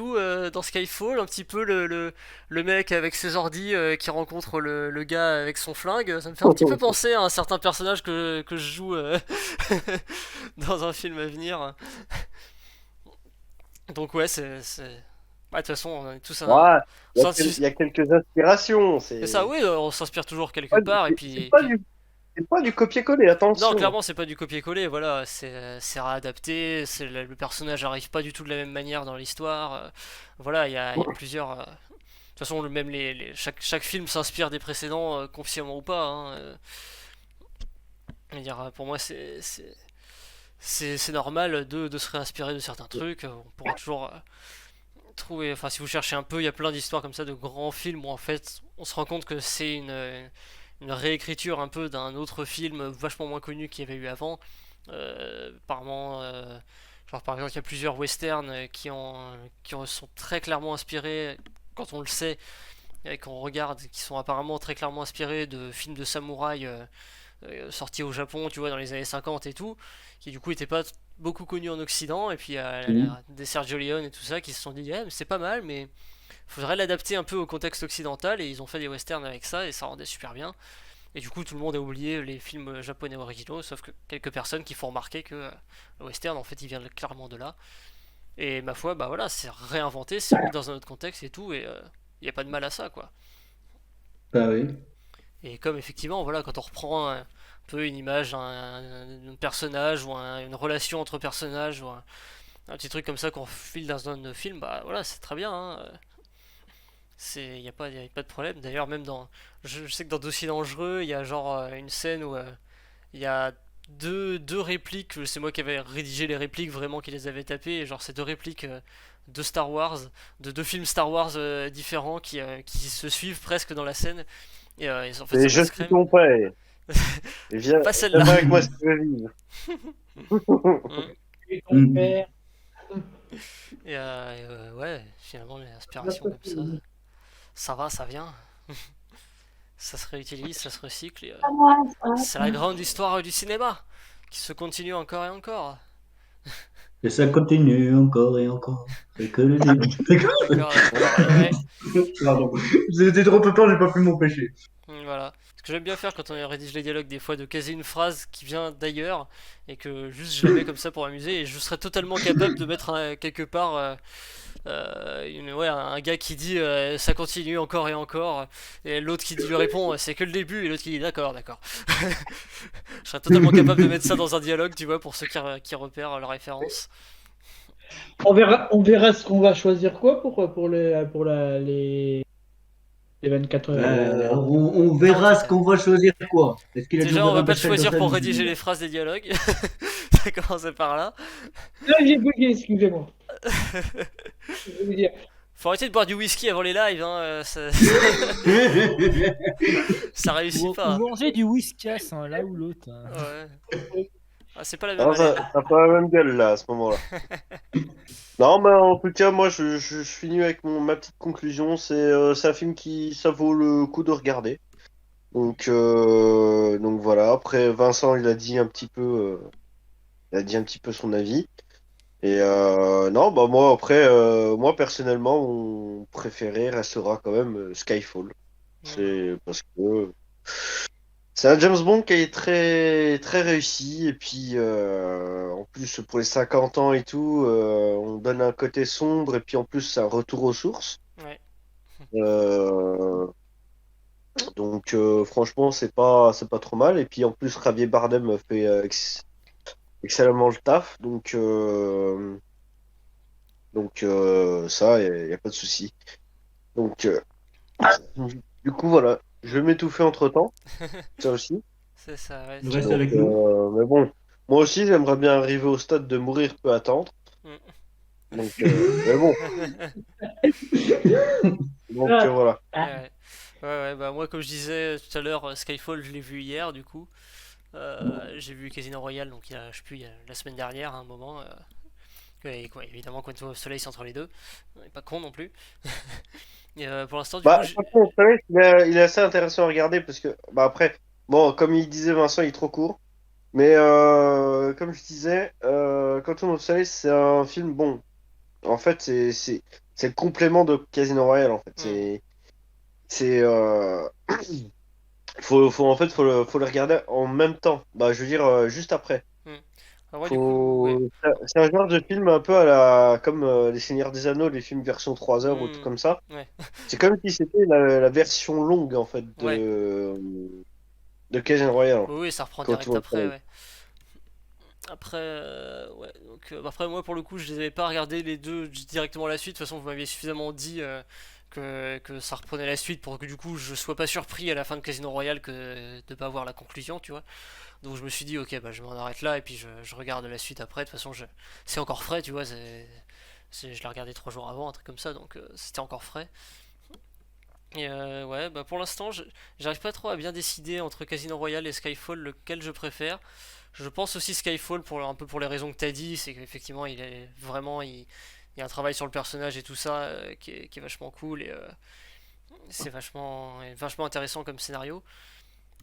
dans Skyfall, un petit peu le mec avec ses ordis qui rencontre le gars avec son flingue, ça me fait un petit peu penser à un certain personnage que je joue dans un film à venir. Donc ouais, ouais, de toute façon, on est tous un... Ouais, il y, a C'est il y a quelques inspirations. ça, oui, on s'inspire toujours quelque pas- part, et c'est puis... pas c'est pas du copier-coller, Non, attention. clairement, c'est pas du copier-coller, voilà, c'est réadapté, le personnage arrive pas du tout de la même manière dans l'histoire, voilà, il y a plusieurs... De toute façon, même chaque film s'inspire des précédents, consciemment ou pas, hein, je veux dire, pour moi, c'est normal de se réinspirer de certains trucs, on pourra toujours trouver, enfin si vous cherchez un peu, il y a plein d'histoires comme ça de grands films où en fait on se rend compte que c'est une réécriture un peu d'un autre film vachement moins connu qu'il y avait eu avant. Apparemment, genre par exemple il y a plusieurs westerns qui en sont très clairement inspirés, quand on le sait, et qu'on regarde, qui sont apparemment très clairement inspirés de films de samouraï sortis au Japon, tu vois, dans les années 50 et tout, qui du coup étaient pas beaucoup connus en Occident, et puis Mhm. des Sergio Leone et tout ça qui se sont dit, eh, mais c'est pas mal, mais faudrait l'adapter un peu au contexte occidental, et ils ont fait des westerns avec ça, et ça rendait super bien. Et du coup, tout le monde a oublié les films japonais originaux, sauf que quelques personnes qui font remarquer que le western, en fait, il vient clairement de là. Et ma foi, bah voilà, c'est réinventé, c'est mis dans un autre contexte et tout, et il n'y a pas de mal à ça, quoi. Bah oui. Et comme effectivement, voilà, quand on reprend un peu une image d'un personnage ou une relation entre personnages ou un petit truc comme ça qu'on file dans un film, bah voilà, c'est très bien. Hein. Y a pas de problème. D'ailleurs, même je sais que dans Dossier dangereux, il y a genre une scène où il y a deux répliques. C'est moi qui avais rédigé les répliques vraiment qui les avait tapées. Et genre, c'est deux répliques de Star Wars, de deux films Star Wars différents qui se suivent presque dans la scène. Et en fait, Et ça je passe suis crème. ton père. Et Pas viens celle-là. avec moi si tu veux vivre. Mm. Et ton Mhm. père. Ouais, finalement, les inspirations comme ça va, ça vient. Ça se réutilise, ça se recycle. Et, c'est la grande histoire du cinéma qui se continue encore et encore. Et ça continue encore et encore. C'est que le début. Encore et encore. Et ouais, Pardon. J'étais trop peu j'ai pas pu m'empêcher. voilà. Ce que j'aime bien faire quand on rédige les dialogues, des fois, de caser une phrase qui vient d'ailleurs et que juste je la mets comme ça pour m'amuser. Et je serais totalement capable de mettre quelque part ouais, un gars qui dit ça continue encore et encore, et l'autre qui lui répond c'est que le début, et l'autre qui dit d'accord, d'accord. Je serais totalement capable de mettre ça dans un dialogue, tu vois, pour ceux qui repèrent la référence. On verra ce qu'on va choisir quoi les 24 heures. On verra ce qu'on va choisir quoi. Est-ce qu'il a dû Déjà, on ouvrir va un pas te hashtag dans choisir sa pour vie? rédiger les phrases des dialogues. Ça commence par là. Là, j'ai bugué, excusez-moi. Je veux dire, Faut arrêter de boire du whisky avant les lives, hein, ça réussit Ou pas. manger du whiskas, hein, là ou l'autre. Hein. Ouais. Ah, c'est pas la même Non, haleine. ça pas la même gueule là à ce moment-là. Non, mais en tout cas, moi je finis avec ma petite conclusion. C'est un film qui ça vaut le coup de regarder. Donc voilà. Après, Vincent, il a dit un petit peu son avis. Et non, bah moi après, moi personnellement, mon préféré restera quand même Skyfall. C'est parce que c'est un James Bond qui est très très réussi et puis en plus pour les 50 ans et tout, on donne un côté sombre et puis en plus c'est un retour aux sources. Ouais. Euh, donc franchement c'est pas trop mal et puis en plus Javier Bardem fait excellemment le taf ça y a pas de souci. Donc du coup voilà, je vais m'étouffer entre-temps, ça aussi. C'est ça, ouais. Reste avec nous. Mais bon, moi aussi j'aimerais bien arriver au stade de mourir peut attendre. Donc mais bon, voilà. Ouais. Ouais, bah moi comme je disais tout à l'heure, Skyfall je l'ai vu hier du coup. J'ai vu Casino Royale donc je sais plus, la semaine dernière à un moment. Et quoi, évidemment Quantum of Solace entre les deux. On est pas con non plus. Et pour l'instant du coup Bah franchement, vous savez, il est assez intéressant à regarder parce que bah après, bon comme il disait Vincent, il est trop court. Mais comme je disais, Quantum of Solace c'est un film bon. En fait c'est le complément de Casino Royale en fait. C'est en fait faut le regarder en même temps. Bah je veux dire juste après. Alors, ouais, du coup, ouais. C'est un genre de film un peu à la comme Les Seigneurs des Anneaux, les films version 3 heures ou tout comme ça. Ouais. C'est comme si c'était la version longue en fait Ouais. de Casino Royale. Oui, oui, ça reprend Quand direct on- après, ouais. Après, ouais, donc, après, moi pour le coup, je les avais pas regardé les deux directement à la suite. De toute façon, vous m'aviez suffisamment dit que ça reprenait la suite pour que du coup je sois pas surpris à la fin de Casino Royale que de pas voir la conclusion, tu vois. Donc je me suis dit, ok, bah je m'en arrête là et puis je regarde la suite après. De toute façon, c'est encore frais, tu vois. Je l'ai regardé 3 jours avant, un truc comme ça, donc c'était encore frais. Et ouais, bah pour l'instant, j'arrive pas trop à bien décider entre Casino Royale et Skyfall lequel je préfère. Je pense aussi Skyfall pour un peu pour les raisons que t'as dit, c'est qu'effectivement il est vraiment il y a un travail sur le personnage et tout ça qui est vachement cool et c'est vachement intéressant comme scénario.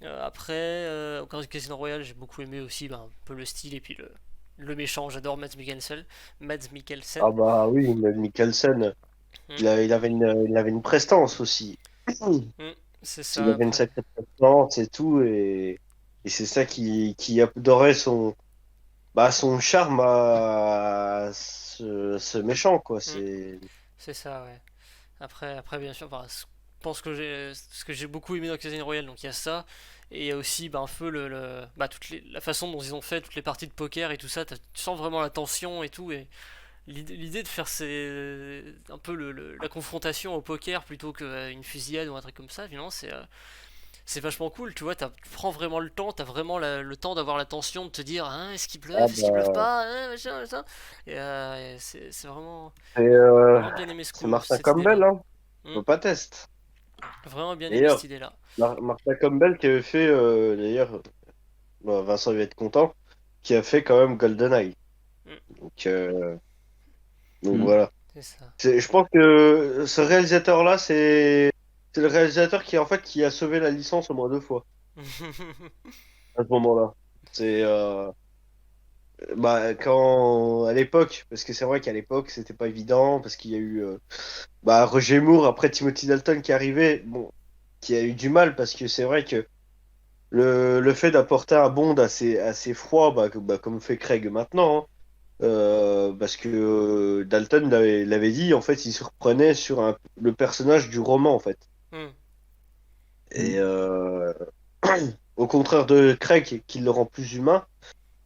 Après, encore Casino Royale, j'ai beaucoup aimé aussi un peu le style et puis le méchant, j'adore Mads Mikkelsen. Mads Mikkelsen. Ah bah oui, mais Mikkelsen, Mm. il avait une prestance aussi. Mm. C'est Il ça avait une après. sacrée prestance et tout et c'est ça qui adorait son charme à ce méchant quoi. Mm. C'est C'est ça, ouais. Après bien sûr, je pense que ce que j'ai beaucoup aimé dans Casino Royale, donc il y a ça, et il y a aussi un peu la façon dont ils ont fait toutes les parties de poker et tout ça, tu sens vraiment la tension et tout, et l'idée de faire un peu la confrontation au poker plutôt qu'une fusillade ou un truc comme ça, finalement, c'est vachement cool, tu vois, tu prends vraiment le temps, t'as vraiment le temps d'avoir la tension de te dire, hein, ah est-ce qu'il bluffe bah pas, hein, machin, machin. Et c'est vraiment, c'est vraiment bien aimé c'est Martha cette idée-là. Campbell hein. Hmm. Faut pas test. Vraiment bien aimé cette D'ailleurs, idée-là. Martha Campbell qui avait fait d'ailleurs bah, Vincent il va être content, qui a fait quand même GoldenEye. Hmm. Donc donc Mm. voilà. C'est ça. Je pense que ce réalisateur-là, c'est le réalisateur qui en fait qui a sauvé la licence au moins 2 fois à ce moment-là. C'est bah quand à l'époque, parce que c'est vrai qu'à l'époque c'était pas évident parce qu'il y a eu bah Roger Moore après Timothy Dalton qui est arrivé, bon, qui a eu du mal parce que c'est vrai que le fait d'apporter un Bond assez froid, bah, comme fait Craig maintenant, hein, parce que Dalton l'avait dit, en fait, il se reprenait sur le personnage du roman, en fait. Hmm. Et au contraire de Craig, qui le rend plus humain,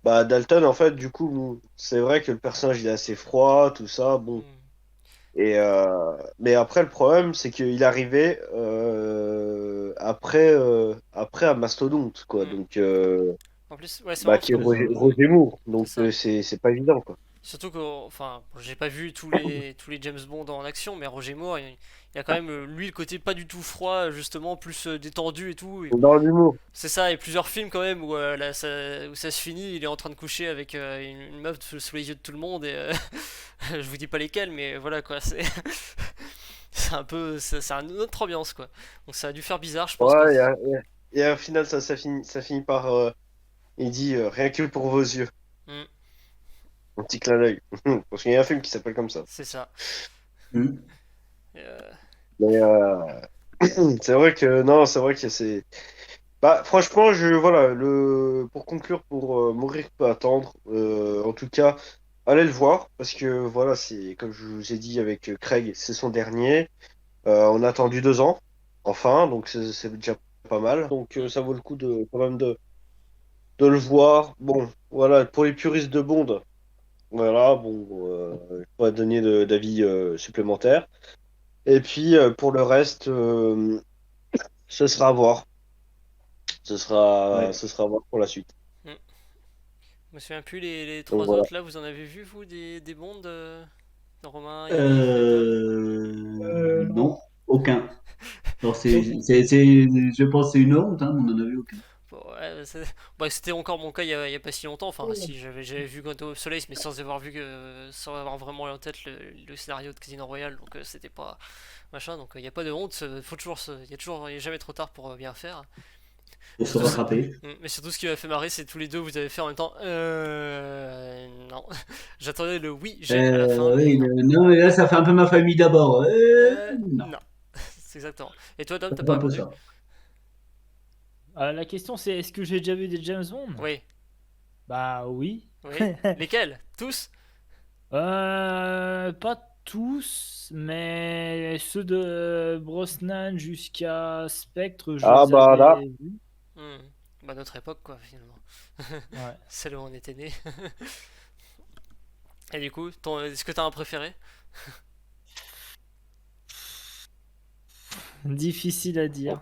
bah Dalton, en fait, du coup, c'est vrai que le personnage il est assez froid, tout ça, bon. Hmm. Et mais après, le problème, c'est qu'il arrivait après à Mastodonte, quoi. Hmm. Donc, En plus, ouais, c'est bah, marrant parce qui est que. Hmm. Roger Moore. C'est Donc, ça. c'est pas évident, quoi. Surtout que, enfin, j'ai pas vu tous les James Bond en action, mais Roger Moore, il a quand même, lui, le côté pas du tout froid, justement, plus détendu et tout. Dans l'humour. C'est ça, et plusieurs films quand même où, où ça se finit, il est en train de coucher avec une meuf sous les yeux de tout le monde, et je vous dis pas lesquels, mais voilà quoi, c'est. C'est un peu. C'est une autre ambiance quoi. Donc ça a dû faire bizarre, je pense que. Ouais, et au final, ça finit par. Il dit rien que pour vos yeux. Hmm. Un petit clin d'œil. Parce qu'il y a un film qui s'appelle comme ça. C'est ça. Mm. Et, Mais C'est vrai que non, c'est vrai que c'est. Bah, franchement, voilà, pour conclure, pour mourir peut attendre. En tout cas, allez le voir parce que voilà, c'est comme je vous ai dit avec Craig, c'est son dernier. On a attendu 2 ans, enfin, donc c'est déjà pas mal. Donc ça vaut le coup de quand même de le voir. Bon, voilà, pour les puristes de Bond, voilà, bon, je pourrais donner d'avis supplémentaires. Et puis pour le reste, ce sera à voir. Ouais. Ce sera à voir pour la suite. Hmm. Je me souviens plus les Donc trois voilà. autres là, vous en avez vu vous des bondes Romain, Yannick, Dom? Non, aucun. Alors je pense que c'est une honte, hein, on n'en a vu aucun. Bon, ouais, bah, c'était encore mon cas il y a pas si longtemps. Enfin, si j'avais vu Quantum of Solace, mais sans avoir vraiment en tête le scénario de Casino Royale, donc c'était pas machin. Donc il n'y a pas de honte. Il y a jamais trop tard pour bien faire. Pour se Surtout, rattraper. mais surtout, ce qui m'a fait marrer, c'est tous les deux vous avez fait en même temps. Non. J'attendais le oui, j'aime à la fin, mais Oui, non. non, mais là, ça fait un peu ma famille d'abord. Non, Non. C'est exactement. Et toi, Dom, ça t'as fait pas un peu répondu? ça. La question c'est est-ce que j'ai déjà vu des James Bond? Oui. Bah oui. Oui. Lesquels? Tous? Pas tous, mais ceux de Brosnan jusqu'à Spectre, je Ah les bah là, avais vus. Hmm. Bah, notre époque, quoi, finalement. Ouais. Celle où on était né. Et du coup, est-ce que t'as un préféré? Difficile à dire.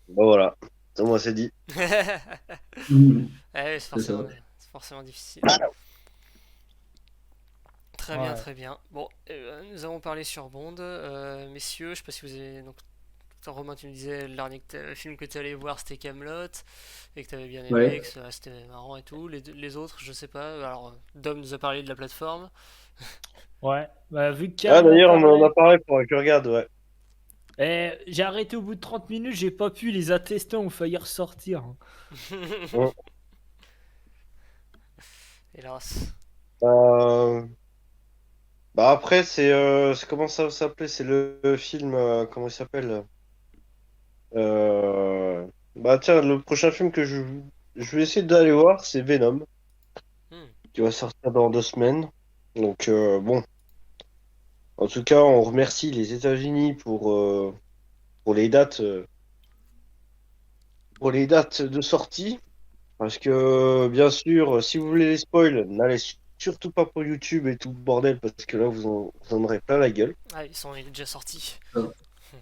bah voilà. Moi c'est dit. Mhm, Ouais, c'est ça. c'est forcément difficile. Très bien, Ouais. très bien. Bon, nous avons parlé sur Bond. Messieurs, je sais pas si vous avez. Donc, toi, Romain, tu me disais le dernier film que tu allé voir c'était Camelot et que tu avais bien aimé, Ouais. que c'était marrant et tout. Les autres, je sais pas. Alors, Dom nous a parlé de la plateforme. Ouais. Bah, vu que Ah Karine en d'ailleurs, on en a parlait, parlé pour que je regarde, ouais. j'ai arrêté au bout de 30 minutes, j'ai pas pu, les attestants ont failli ressortir. Bon. Hélas. Euh, Bah après, comment ça s'appelait? C'est le film, comment il s'appelle? Euh... Bah tiens, le prochain film que je vais essayer d'aller voir, c'est Venom, Hmm. qui va sortir dans 2 semaines. Donc bon, en tout cas, on remercie les États-Unis pour les dates de sortie. Parce que, bien sûr, si vous voulez les spoils, n'allez surtout pas pour YouTube et tout le bordel, parce que là, vous en aurez plein la gueule. Ah, il est déjà sorti.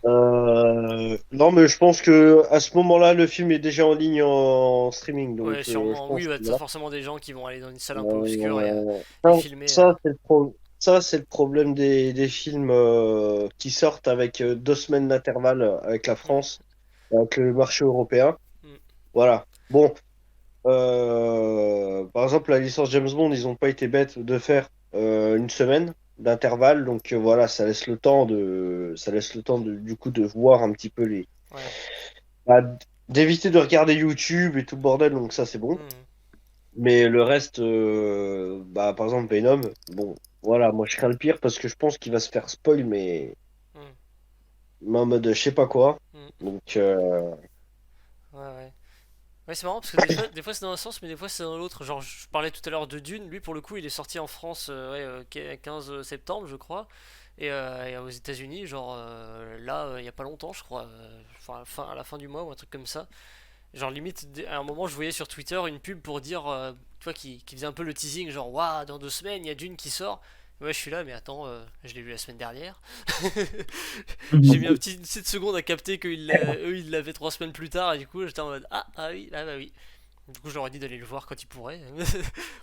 Non, mais je pense que à ce moment-là, le film est déjà en ligne en streaming, Ouais, donc je sûrement. Oui, pense bah, que t'as voilà. forcément des gens qui vont aller dans une salle un peu obscure Euh, et ça, filmer. ça, c'est le problème des films qui sortent avec 2 semaines d'intervalle avec la Hmm. France, avec le marché européen. Hmm. Voilà. Bon. Par exemple, la licence James Bond, ils n'ont pas été bêtes de faire 1 semaine d'intervalle, donc voilà, ça laisse le temps du coup de voir un petit peu Ouais. bah, d'éviter de regarder YouTube et tout le bordel, donc ça c'est bon. Hmm. Mais le reste, bah par exemple Venom, bon, voilà, moi je crains le pire parce que je pense qu'il va se faire spoil, Hmm. mais en mode je sais pas quoi. Hmm. Donc Ouais, ouais. Ouais, c'est marrant parce que des fois c'est dans un sens, mais des fois c'est dans l'autre. Genre, je parlais tout à l'heure de Dune. Lui, pour le coup, il est sorti en France ouais, 15 septembre, je crois. Et aux États-Unis, genre là, il y a pas longtemps, je crois. Enfin, à la fin du mois ou un truc comme ça. Genre, limite, à un moment, je voyais sur Twitter une pub pour dire, tu vois, qui faisait un peu le teasing, genre, waouh, dans 2 semaines, il y a Dune qui sort. Moi, je suis là, mais attends, je l'ai vu la semaine dernière. J'ai mis une petite seconde à capter qu'eux, ils l'avaient 3 semaines plus tard, et du coup, j'étais en mode, ah oui, ah bah oui. Du coup, je leur ai dit d'aller le voir quand ils pourraient.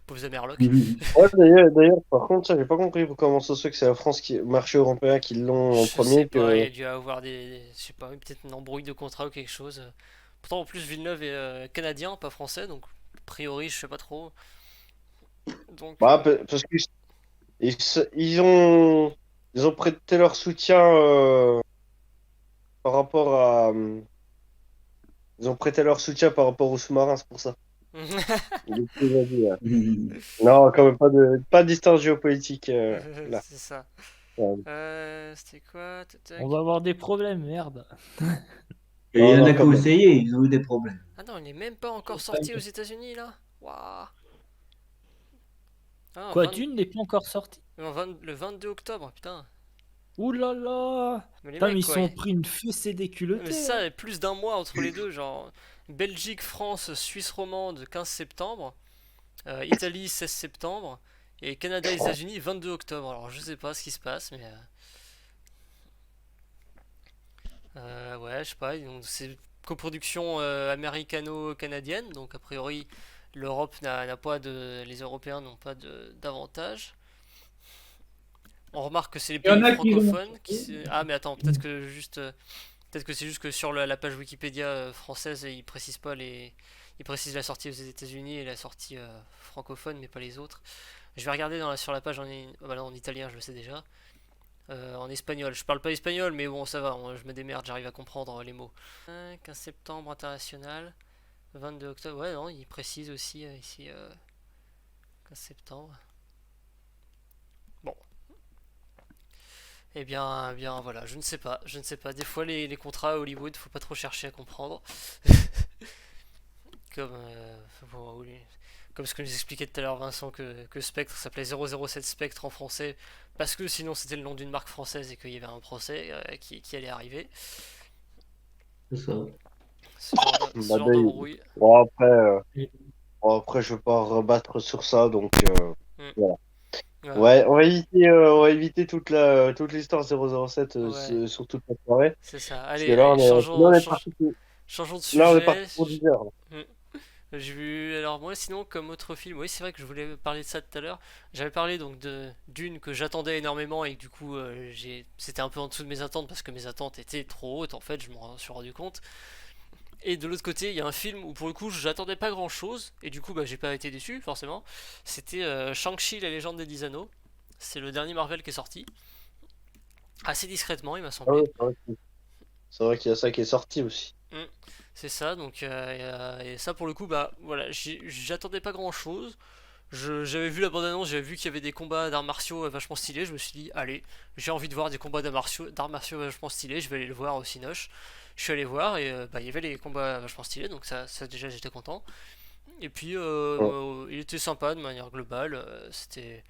Pauvres Amerlocs. Mhm. ouais, d'ailleurs, par contre, ça j'ai pas compris comment ça se fait que c'est la France qui, marché européen qui l'ont en Je sais premier pas, il y que. a dû avoir je sais pas, peut-être une embrouille de contrat ou quelque chose. Pourtant, en plus, Villeneuve est canadien, pas français, donc a priori, je sais pas trop. Donc, Bah, parce qu'ils ils ils ont prêté leur soutien par rapport à. Ils ont prêté leur soutien par rapport aux sous-marins, c'est pour ça. Donc, vas-y, ouais. Mhm. Non, quand même pas de distance géopolitique là. c'est ça. C'était quoi? Tac, tac. On va avoir des problèmes, merde. Et il y en non, a qui quand ont même. essayé, ils ont eu des problèmes. Ah non, il n'est même pas encore sorti aux États-Unis là. Waouh. Ah, Quoi, Dune n'est pas encore sorti? le 22 octobre, putain. Ouh là là! Mais les Putain, mais mecs, ils quoi. sont pris une fessée Mais déculottée, ça, hein. et plus d'un mois entre les deux, genre Belgique, France, Suisse romande 15 septembre, Italie 16 septembre, et Canada et États-Unis 22 octobre. Alors je sais pas ce qui se passe, mais ouais, je sais pas. Donc, c'est coproduction américano-canadienne, donc a priori l'Europe n'a pas de, les Européens n'ont pas d'avantage. On remarque que c'est les Il y en pays a qui ont. francophones Ah mais attends, peut-être que c'est juste que sur la page Wikipédia française, ils précisent pas ils précisent la sortie aux États-Unis et la sortie francophone, mais pas les autres. Je vais regarder sur la page oh, bah non, en italien, je le sais déjà. En espagnol, je parle pas espagnol, mais bon, ça va, je me démerde, j'arrive à comprendre les mots. 15 septembre international, 22 octobre, ouais, non, ils précisent aussi ici 15 septembre. Bon, eh bien, voilà, je ne sais pas, je ne sais pas. Des fois, les contrats à Hollywood, faut pas trop chercher à comprendre. Comme, bon, oui. Comme ce que nous expliquait tout à l'heure Vincent, que Spectre s'appelait 007 Spectre en français, parce que sinon c'était le nom d'une marque française et qu'il y avait un procès qui allait arriver. C'est ça. Ce genre Bah, genre d'embrouille. Bon, après, je veux pas rebattre sur ça, donc Mm. voilà. Ouais, Ouais, on va éviter toute l'histoire 007 ouais, sur toute la soirée. c'est ça. Parce que Allez, là, allez, on est parti, changeons de là, on est sujet. parti pour 10 heures. Mm. J'ai vu, alors moi sinon comme autre film, oui c'est vrai que je voulais parler de ça tout à l'heure. J'avais parlé donc de Dune que j'attendais énormément et que du coup c'était un peu en dessous de mes attentes parce que mes attentes étaient trop hautes en fait, je m'en suis rendu compte. Et de l'autre côté, il y a un film où pour le coup j'attendais pas grand chose et du coup bah, j'ai pas été déçu forcément. C'était Shang-Chi la légende des 10 anneaux. C'est le dernier Marvel qui est sorti. Assez discrètement il m'a Ah ouais, semblé. c'est vrai qu'il y a ça qui est sorti aussi. Mm. C'est ça, donc et ça pour le coup bah voilà, j'attendais pas grand chose. J'avais vu la bande-annonce, j'avais vu qu'il y avait des combats d'arts martiaux vachement stylés. Je me suis dit, allez, j'ai envie de voir des combats d'arts martiaux vachement stylés. Je vais aller le voir au Cinoche. Je suis allé voir et bah, il y avait les combats vachement stylés, donc ça déjà j'étais content. Et puis Ouais. il était sympa de manière globale. C'était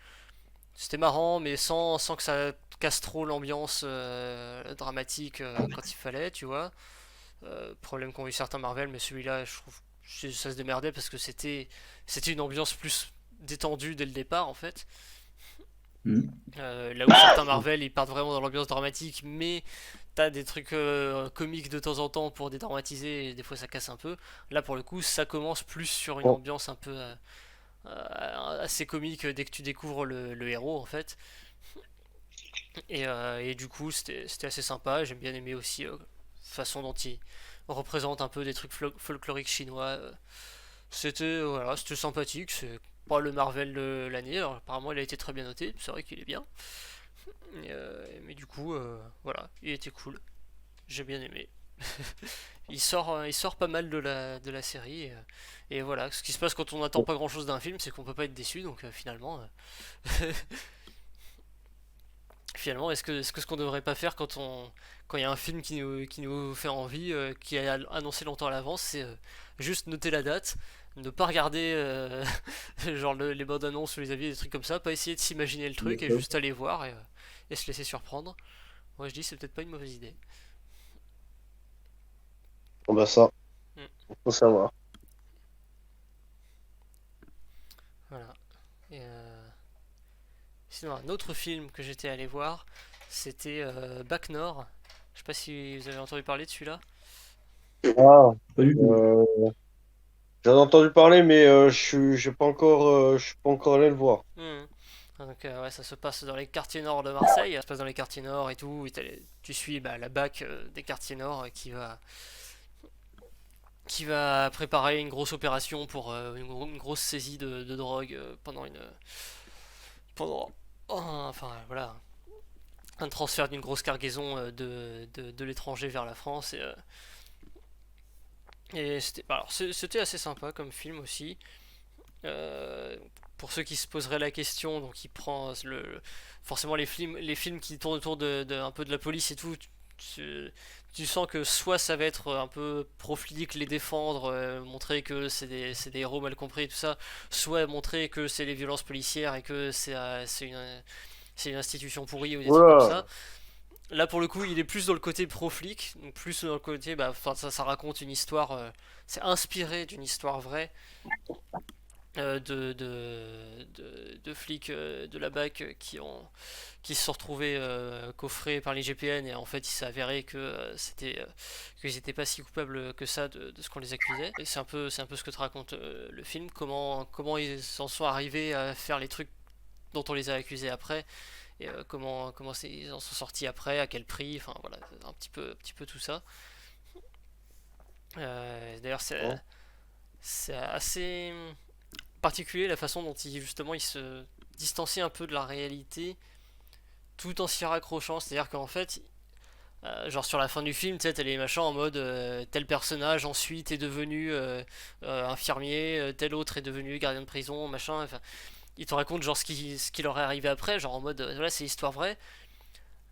marrant, mais sans que ça casse trop l'ambiance dramatique quand il fallait, tu vois. Problème qu'ont eu certains Marvel, mais celui-là, je trouve, ça se démerdait parce que c'était une ambiance plus détendue dès le départ en fait. Mm. Là où certains Marvel ils partent vraiment dans l'ambiance dramatique, mais t'as des trucs comiques de temps en temps pour dédramatiser et des fois ça casse un peu. Là pour le coup, ça commence plus sur une Bon, ambiance un peu assez comique dès que tu découvres le héros en fait. Et du coup, c'était assez sympa. J'aime bien aimer aussi la façon dont il représente un peu des trucs folkloriques chinois. Voilà, c'était sympathique. C'est pas le Marvel de l'année. Alors, apparemment, il a été très bien noté. C'est vrai qu'il est bien. Mais du coup, voilà, il était cool. J'ai bien aimé. Il sort pas mal de la série. Et voilà, ce qui se passe quand on n'attend bon. pas grand chose d'un film, c'est qu'on peut pas être déçu. Donc finalement, finalement, est-ce que ce qu'on devrait pas faire quand il y a un film qui nous fait envie, qui est annoncé longtemps à l'avance, c'est juste noter la date, ne pas regarder genre les bandes annonces ou les avis, des trucs comme ça, pas essayer de s'imaginer le truc et D'accord. juste aller voir et se laisser surprendre. Moi je dis c'est peut-être pas une mauvaise idée. Bon, bah ça, Hmm, faut savoir. voilà. Et, sinon un autre film que j'étais allé voir, c'était Bac Nord. Je sais pas si vous avez entendu parler de celui-là. Ah, Pas du tout. j'en ai entendu parler, mais je suis pas encore allé le voir. Hmm. Donc ouais, ça se passe dans les quartiers nord de Marseille, ça se passe dans les quartiers nord et tout, et tu suis bah, la BAC des quartiers nord qui va préparer une grosse opération pour une grosse saisie de drogue pendant enfin voilà, un transfert d'une grosse cargaison de l'étranger vers la France et c'était bah, alors, c'était assez sympa comme film aussi. Euh, pour ceux qui se poseraient la question, donc il prend forcément les films qui tournent autour un peu de la police et tout. Tu, tu sens que soit ça va être un peu proflique, les défendre, montrer que c'est des héros mal compris et tout ça, soit montrer que c'est les violences policières et que c'est une institution pourrie ou des trucs comme Voilà. ça. Là pour le coup il est plus dans le côté pro-flic, donc plus dans le côté, bah, enfin, ça raconte une histoire, c'est inspiré d'une histoire vraie, de flics, de la BAC, qui se sont retrouvés coffrés par les GPN, et en fait il s'est avéré qu'ils n'étaient pas si coupables que ça de ce qu'on les accusait. Et c'est un peu ce que te raconte le film, comment ils en sont arrivés à faire les trucs dont on les a accusés après, et comment ils en sont sortis après, à quel prix, enfin voilà, un petit peu tout ça. D'ailleurs Bon. c'est assez particulier la façon dont il se distancie un peu de la réalité tout en s'y raccrochant. C'est-à-dire qu'en fait, genre sur la fin du film, tu sais, t'as les machins en mode tel personnage ensuite est devenu infirmier, tel autre est devenu gardien de prison, machin. Enfin, il te raconte genre ce qui leur est arrivé après, genre en mode voilà, c'est histoire vraie.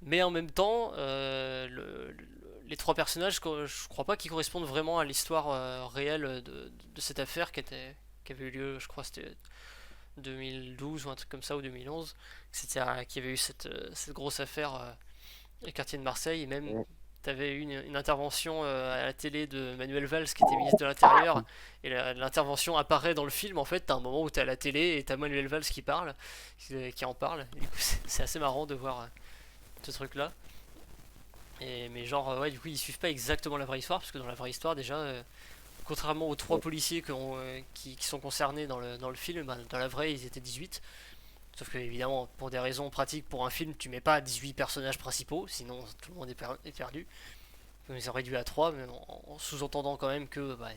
Mais en même temps, les trois personnages, je crois pas qu'ils correspondent vraiment à l'histoire réelle de cette affaire qui avait eu lieu, je crois, c'était 2012 ou un truc comme ça, ou 2011, qu'il y avait eu cette grosse affaire au quartier de Marseille. Et même t'avais eu une intervention à la télé de Manuel Valls, qui était ministre de l'Intérieur, et l'intervention apparaît dans le film. En fait, t'as un moment où t'es à la télé et t'as Manuel Valls qui en parle. Du coup, c'est assez marrant de voir ce truc là. Mais genre, ouais, du coup, ils suivent pas exactement la vraie histoire, parce que dans la vraie histoire, déjà, contrairement aux trois policiers qui sont concernés dans le film, bah, dans la vraie, ils étaient 18. Sauf que, évidemment, pour des raisons pratiques, pour un film, tu mets pas 18 personnages principaux, sinon tout le monde est perdu. Donc, ils ont réduit à 3, mais en sous-entendant quand même que bah,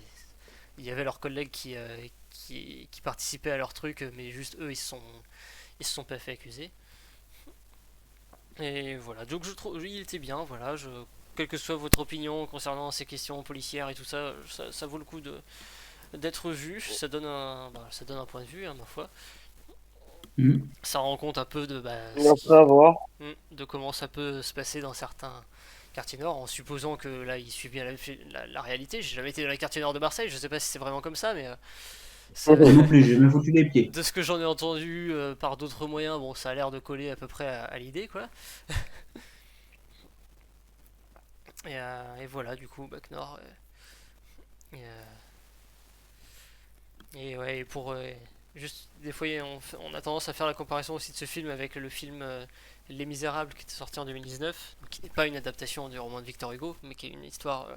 il y avait leurs collègues qui participaient à leur truc, mais juste eux, ils se sont pas fait accuser. Et voilà, donc je trouve il était bien, voilà, quelle que soit votre opinion concernant ces questions policières et tout ça, ça vaut le coup d'être vu, ça donne un point de vue, hein, ma foi. Mhm. Ça rend compte un peu de, bah, Après avoir. de comment ça peut se passer dans certains quartiers nord, en supposant que là il suit bien la réalité. J'ai jamais été dans les quartiers nord de Marseille, je sais pas si c'est vraiment comme ça, mais Moi non plus, j'ai même foutu les pieds. de ce que j'en ai entendu par d'autres moyens, bon, ça a l'air de coller à peu près à l'idée, quoi. Et voilà, du coup, Bac Nord. Et ouais, et juste, des fois, on a tendance à faire la comparaison aussi de ce film avec le film Les Misérables, qui était sorti en 2019, qui n'est pas une adaptation du roman de Victor Hugo, mais qui est une histoire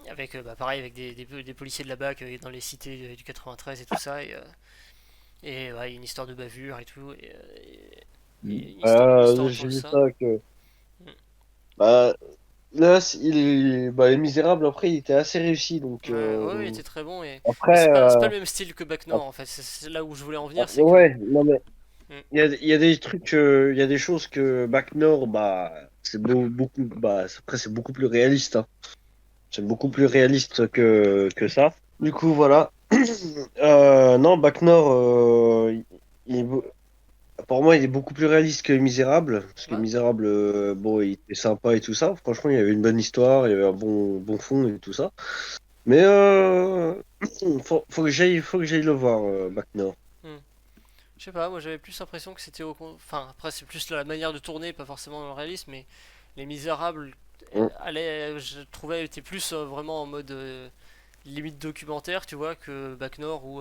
avec, bah, pareil, avec des policiers de la BAC dans les cités du 93 et tout ça, et ouais, une histoire de bavure et tout, et une histoire autour J'ai de vu ça. ça que. Mm. Bah, là, bah, Les Misérables, après, il était assez réussi. Donc, Ouais, ouais, ouais, il était très bon. Mais après, c'est pas le même style que Bac Nord, en fait. C'est là où je voulais en venir, c'est que. ouais, non, mais Mm. il y a des trucs, il y a des choses que Bac Nord, bah, beaucoup, bah, après, c'est beaucoup plus réaliste, hein. C'est beaucoup plus réaliste que ça. Du coup, voilà. Non, Bac Nord, il est beau- pour moi, il est beaucoup plus réaliste que Misérable. Parce que Ouais. Misérable, bon, il était sympa et tout ça. Franchement, il y avait une bonne histoire, il y avait un bon fond et tout ça. Mais faut que j'aille le voir, Bac Nord. Mm. Je sais pas, moi j'avais plus l'impression que c'était Enfin, après, c'est plus la manière de tourner, pas forcément le réalisme, mais Les Misérables, je trouvais, était plus vraiment en mode limite documentaire, tu vois, que Bac Nord, ou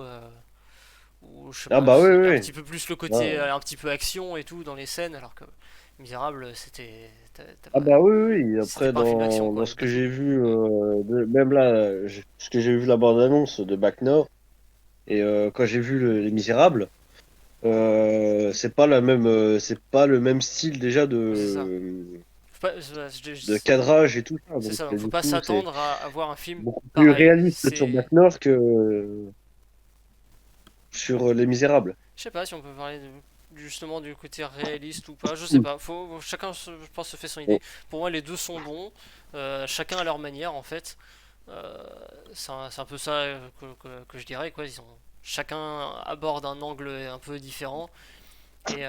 je sais Ah pas, bah oui, il y a un oui. petit peu plus le côté Ouais. un petit peu action et tout dans les scènes, alors que Misérable, Ah bah oui, oui. c'était Après, pas un film d'action, dans quoi. ce que j'ai vu, Mm. même là, ce que j'ai vu la bande-annonce de Bac Nord, et quand j'ai vu Les Misérables, c'est pas le même style déjà C'est ça. de Faut pas- cadrage et tout ça. C'est Donc ça, donc faut du pas coup, c'est s'attendre à voir un film beaucoup plus pareil. réaliste sur Bac Nord que sur Les Misérables. Je sais pas si on peut parler justement du côté réaliste ou pas, je sais pas. Chacun, je pense, se fait son idée. Pour moi, les deux sont bons, chacun à leur manière en fait. C'est un peu ça que je dirais, quoi. chacun aborde un angle un peu différent et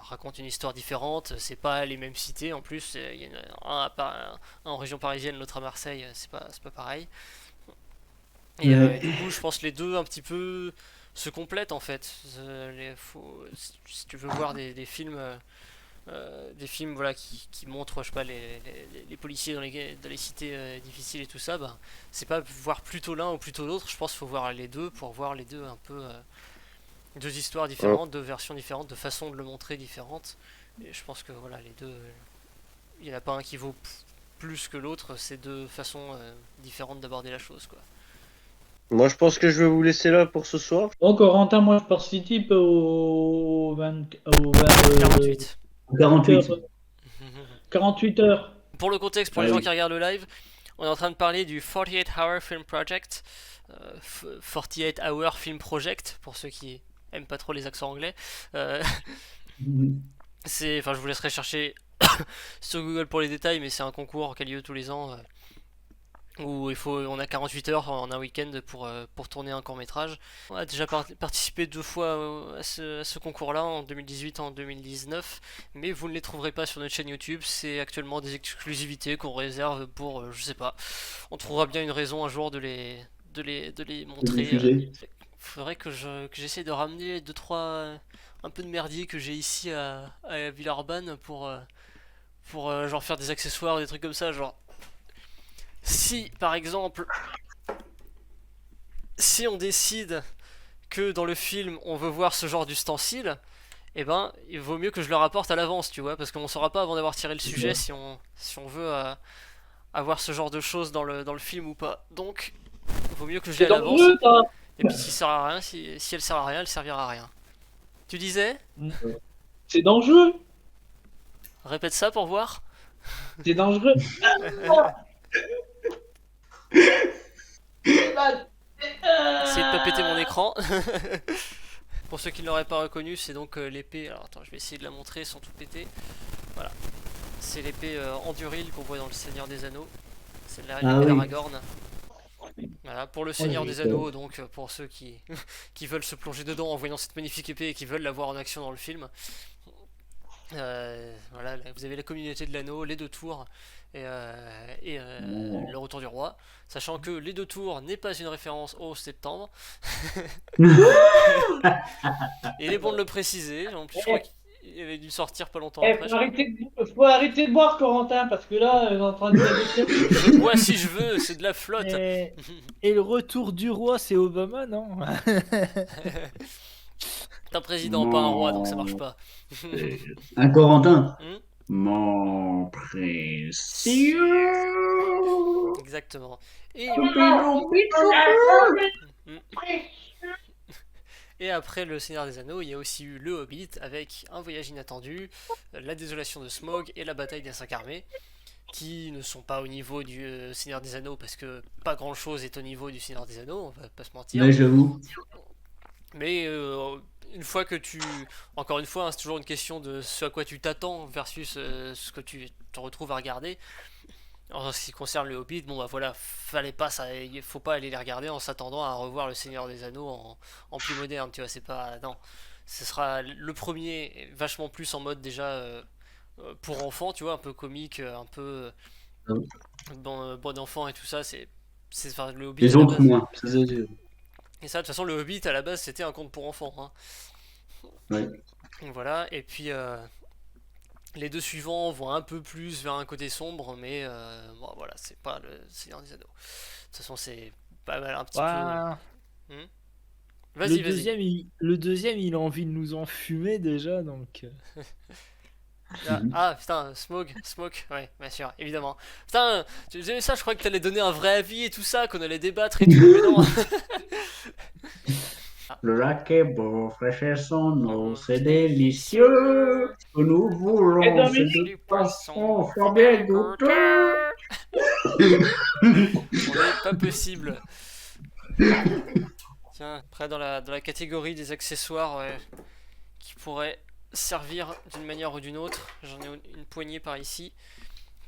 raconte une histoire différente. C'est pas les mêmes cités en plus. Il y en a un en région parisienne, l'autre à Marseille. C'est pas pareil. Et du coup, je pense que les deux un petit peu se complètent en fait. Si tu veux voir des films voilà, qui montrent je sais pas, les policiers dans les cités difficiles et tout ça, bah, c'est pas voir plutôt l'un ou plutôt l'autre. Je pense qu'il faut voir les deux pour voir les deux un peu. Deux histoires différentes, deux versions différentes, deux façons de le montrer différentes. Et je pense que voilà, les deux, il n'y en a pas un qui vaut plus que l'autre, c'est deux façons différentes d'aborder la chose, quoi. Moi, je pense que je vais vous laisser là pour ce soir. Bon, Corentin, moi je participe au 48. 48. 48 heures. Pour le contexte, pour Ah les gens oui. qui regardent le live, on est en train de parler du 48 Hour Film Project. 48 Hour Film Project, pour ceux qui aiment pas trop les accents anglais. Enfin, je vous laisserai chercher sur Google pour les détails, mais c'est un concours qui a lieu tous les ans où on a 48 heures en un week-end pour tourner un court métrage. On a déjà participé 2 fois à ce concours-là, en 2018 et en 2019, mais vous ne les trouverez pas sur notre chaîne YouTube. C'est actuellement des exclusivités qu'on réserve pour, je sais pas, on trouvera bien une raison un jour de les montrer. diffuser. Faudrait que j'essaie de ramener 2-3 un peu de merdier que j'ai ici à Villeurbanne pour genre faire des accessoires, des trucs comme ça, genre si par exemple si on décide que dans le film on veut voir ce genre d'ustensile, eh ben il vaut mieux que je le rapporte à l'avance, tu vois, parce qu'on saura pas avant d'avoir tiré le sujet si on veut avoir ce genre de choses dans le film ou pas. Donc il vaut mieux que je l'ai C'est à l'avance. dangereux, ça. Et puis si ça sert à rien, si elle sert à rien, elle servira à rien. Tu disais? C'est dangereux. Répète ça pour voir. C'est dangereux. Essayez de pas péter mon écran. Pour ceux qui ne l'auraient pas reconnu, c'est donc l'épée. Alors attends, je vais essayer de la montrer sans tout péter. Voilà. C'est l'épée Anduril qu'on voit dans le Seigneur des Anneaux. C'est l'épée Ah oui. d'Aragorn. Voilà, pour le Seigneur des j'ai Anneaux, donc pour ceux qui veulent se plonger dedans en voyant cette magnifique épée et qui veulent la voir en action dans le film. Voilà, là, vous avez la communauté de l'anneau, les deux tours et le retour du roi. Sachant que les deux tours n'est pas une référence au septembre. Et il est bon de le préciser. En plus, je crois qu'il avait dû sortir pas longtemps après. Faut arrêter de boire, Corentin, parce que là, on est en train de Je bois si je veux, c'est de la flotte. Et le retour du roi, c'est Obama, non? T'es un président, pas un roi, donc ça marche pas. Un Corentin. Hmm. Mon précieux. Exactement. Et après le Seigneur des Anneaux, il y a aussi eu le Hobbit avec Un voyage inattendu, La désolation de Smaug et La bataille des 5 armées, qui ne sont pas au niveau du Seigneur des Anneaux parce que pas grand chose est au niveau du Seigneur des Anneaux, on va pas se mentir. Ouais, j'avoue. Mais une fois que encore une fois, hein, c'est toujours une question de ce à quoi tu t'attends versus ce que tu te retrouves à regarder. En ce qui concerne le Hobbit, bon bah voilà, il faut pas aller les regarder en s'attendant à revoir le Seigneur des Anneaux en plus moderne, tu vois, c'est pas, non, ce sera le premier, vachement plus en mode déjà pour enfants, tu vois, un peu comique, un peu bon enfant et tout ça, enfin, le Hobbit Les à la autres, base. moins. Ça, c'est sûr. Et ça, de toute façon, le Hobbit à la base c'était un conte pour enfants, hein. Ouais. Donc voilà, et puis les deux suivants vont un peu plus vers un côté sombre, mais bon, voilà, c'est pas le Seigneur des Anneaux. De toute façon, c'est pas mal un petit Ouah. peu. Le Vas-y, vas-y. deuxième, le deuxième, il a envie de nous en fumer déjà, donc. Ah putain, Smoke, ouais, bien sûr, évidemment. Putain, tu savais ça, je crois que t'allais donner un vrai avis et tout ça, qu'on allait débattre et tout, mais non. Le lac est beau, fraîcheur son eau, c'est délicieux. Ce que nous voulons, c'est du poisson fort bien goûteux. On est pas possible. Tiens, après dans la catégorie des accessoires qui pourraient servir d'une manière ou d'une autre, j'en ai une poignée par ici.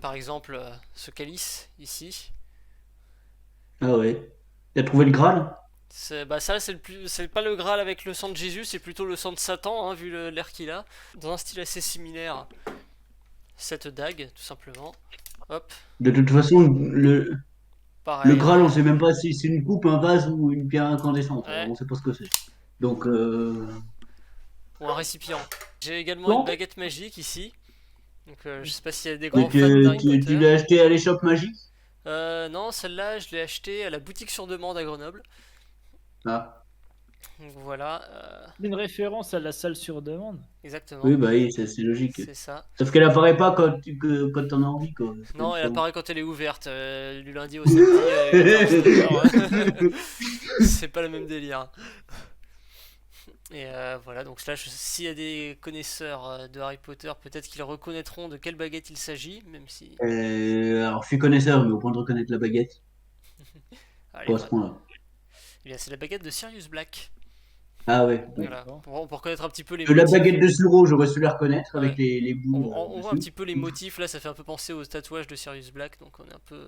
Par exemple, ce calice ici. Ah ouais. T'as trouvé le Graal? Bah ça c'est pas le Graal avec le sang de Jésus, c'est plutôt le sang de Satan, hein, vu l'air qu'il a. Dans un style assez similaire. Cette dague, tout simplement. Hop, De toute façon, le pareil. Graal, on sait même pas si c'est une coupe, un vase ou une pierre incandescente. Ouais, On sait pas ce que c'est. Donc, ou un récipient. J'ai également Non. une baguette magique ici. Donc je sais pas s'il y a des et grands fans d'Harry tu Potter. l'as acheté à l'échoppe magique? Non, celle-là je l'ai achetée à la boutique sur demande à Grenoble. Ah, Donc voilà, Une référence à la salle sur demande. exactement. oui, bah oui, c'est logique. C'est ça. Sauf qu'elle apparaît pas quand t'en as envie, quoi. Non, elle apparaît quand elle est ouverte, du lundi au samedi, 14-15 heures. C'est pas le même délire. Et voilà, donc là, s'il y a des connaisseurs de Harry Potter, peut-être qu'ils reconnaîtront de quelle baguette il s'agit, même si... Alors, je suis connaisseur, mais au point de reconnaître la baguette, Allez, pas à ce voilà. point-là. Eh bien, c'est la baguette de Sirius Black. Ah ouais. Oui. Voilà, pour connaître un petit peu les La motifs. baguette de Suro, j'aurais su la reconnaître avec Ouais. les boules On voit un dessus. petit peu les motifs, là, ça fait un peu penser aux tatouages de Sirius Black, donc on est un peu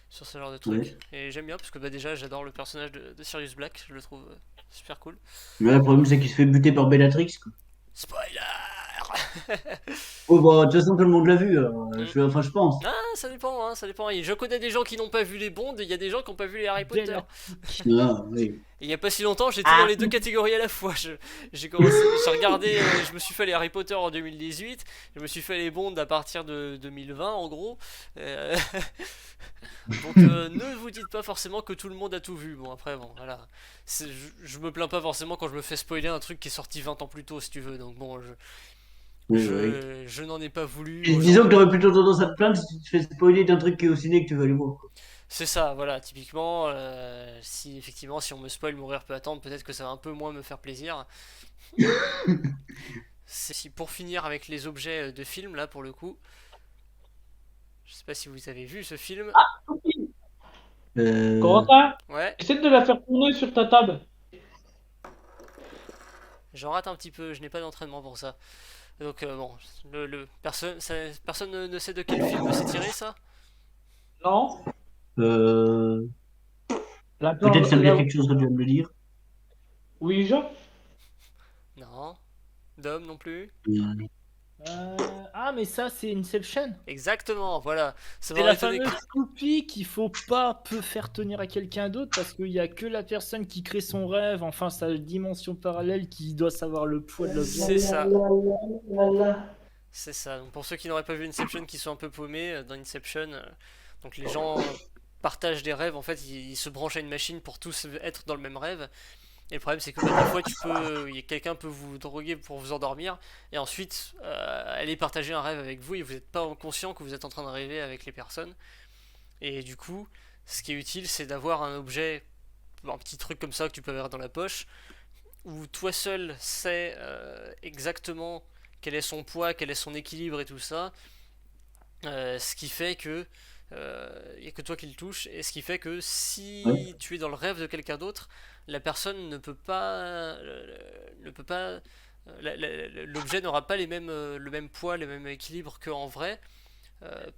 sur ce genre de truc. Ouais. Et j'aime bien, parce que bah, déjà, j'adore le personnage de Sirius Black, je le trouve super cool. Mais là, le problème, c'est qu'il se fait buter par Bellatrix, quoi. Spoiler! Oh, bah, de toute façon, tout le monde l'a vu, alors, Mm. enfin, je pense. Ah, ça dépend, hein, ça dépend. Et je connais des gens qui n'ont pas vu les Bonds, et il y a des gens qui n'ont pas vu les Harry Potter. Ah, oui. Et il n'y a pas si longtemps, j'étais dans les deux catégories à la fois. J'ai regardé, je me suis fait les Harry Potter en 2018, je me suis fait les Bonds à partir de 2020 en gros. Donc ne vous dites pas forcément que tout le monde a tout vu. Bon après, bon voilà. Je me plains pas forcément quand je me fais spoiler un truc qui est sorti 20 ans plus tôt si tu veux. Donc bon, Oui, oui. je n'en ai pas voulu. Et disons que t'aurais plutôt tendance à te plaindre si tu te fais spoiler d'un truc qui est au ciné que tu veux aller voir, quoi. C'est ça, voilà, typiquement, si effectivement si on me spoil Mourir peut attendre, peut-être que ça va un peu moins me faire plaisir. Pour finir avec les objets de film, là pour le coup, je sais pas si vous avez vu ce film. Corentin, Ouais, essaie de la faire tourner sur ta table. j'en rate un petit peu, je n'ai pas d'entraînement pour ça. Donc bon, personne ne sait de quel film c'est tiré ça. Non. Euh, La- Peut-être ça me dit la- quelque chose que tu viens de me le dire. Oui, Jean. Non. Dom non plus. Ah, mais ça, c'est Inception. Exactement, voilà. Ça C'est m'aurait la étonné fameuse copie qu'il faut pas peut faire tenir à quelqu'un d'autre parce qu'il y a que la personne qui crée son rêve, enfin sa dimension parallèle, qui doit savoir le poids de l'objet. C'est ça. C'est ça. Donc pour ceux qui n'auraient pas vu Inception, qui sont un peu paumés, dans Inception, donc les gens partagent des rêves. En fait, ils se branchent à une machine pour tous être dans le même rêve. Et le problème, c'est que bah, des fois, quelqu'un peut vous droguer pour vous endormir, et ensuite aller partager un rêve avec vous, et vous n'êtes pas conscient que vous êtes en train de rêver avec les personnes. Et du coup, ce qui est utile, c'est d'avoir un objet, un petit truc comme ça que tu peux avoir dans la poche, où toi seul sais exactement quel est son poids, quel est son équilibre et tout ça. Ce qui fait que il n'y a que toi qui le touche, et ce qui fait que si Ouais. tu es dans le rêve de quelqu'un d'autre, la personne ne peut pas l'objet n'aura pas le même poids, le même équilibre qu'en vrai,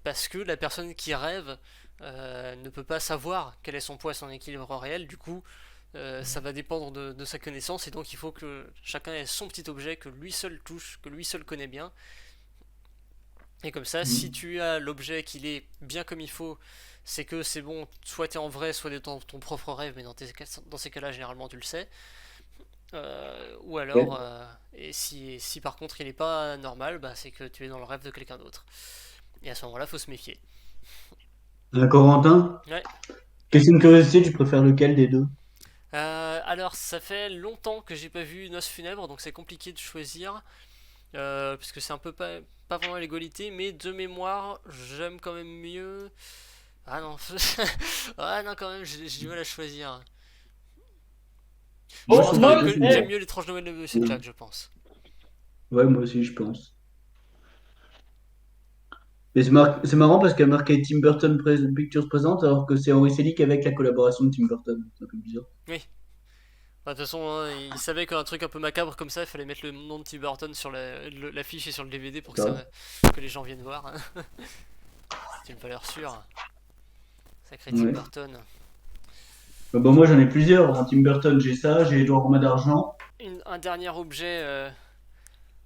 parce que la personne qui rêve ne peut pas savoir quel est son poids et son équilibre réel. Du coup, ça va dépendre de sa connaissance, et donc il faut que chacun ait son petit objet que lui seul touche, que lui seul connaît bien. Et comme ça, si tu as l'objet qu'il est bien comme il faut, c'est que c'est bon, soit tu es en vrai, soit dans ton propre rêve, mais dans ces cas-là, généralement, tu le sais. Ou alors, et si par contre il n'est pas normal, bah, c'est que tu es dans le rêve de quelqu'un d'autre. Et à ce moment-là, faut se méfier. Corentin, Ouais. question de curiosité, tu préfères lequel des deux? Alors, ça fait longtemps que j'ai pas vu Noces funèbres, donc c'est compliqué de choisir. Puisque c'est un peu pas vraiment à l'égalité, mais de mémoire, j'aime quand même mieux. Ah non, ah non, quand même, j'ai du mal à choisir. Je Oh, pense quand moi, même que j'aime mieux l'étrange Noël de Monsieur Jack, je pense. Ouais, moi aussi, je pense. Mais c'est marrant parce qu'il y a marqué Tim Burton Pictures présente alors que c'est Henry Selick avec la collaboration de Tim Burton. C'est un peu bizarre. Oui. Enfin, de toute façon, hein, il savait qu'un truc un peu macabre comme ça, il fallait mettre le nom de Tim Burton sur l'affiche et sur le DVD pour que les gens viennent voir. C'est une valeur sûre. Sacré Tim Ouais. Burton. Bah, moi, j'en ai plusieurs. En Tim Burton, j'ai ça, j'ai Edouard Main d'Argent. Un dernier objet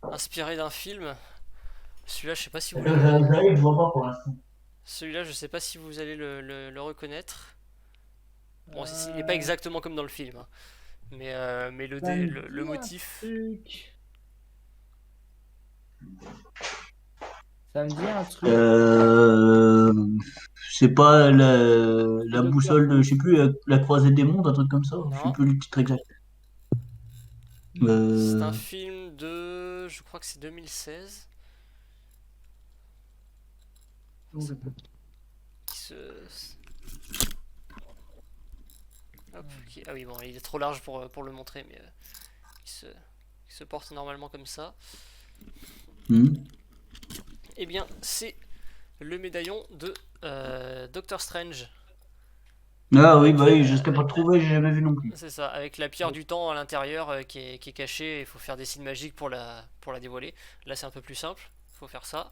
inspiré d'un film. Celui-là, je sais pas si vous Je vois pas pour l'instant. Celui-là, je sais pas si vous allez le reconnaître. Bon, il est pas exactement comme dans le film, hein. Mais Ça me le dit un motif. truc. Ça me dit un truc. C'est pas Le la docteur boussole de, Who. je sais plus, la croisée des mondes, un truc comme ça. Je sais Non. plus le titre exact. C'est un Euh, film de. Je crois que c'est 2016. Qui se. Hop, ah oui, bon, il est trop large pour le montrer, mais qui se porte normalement comme ça. hmm. Eh bien, c'est le médaillon de Doctor Strange. Ah oui, Avec bah oui, jusqu'à pas trouver, j'ai jamais vu non plus. C'est ça, avec la pierre du temps à l'intérieur qui est cachée, il faut faire des signes magiques pour la dévoiler. Là, c'est un peu plus simple, il faut faire ça.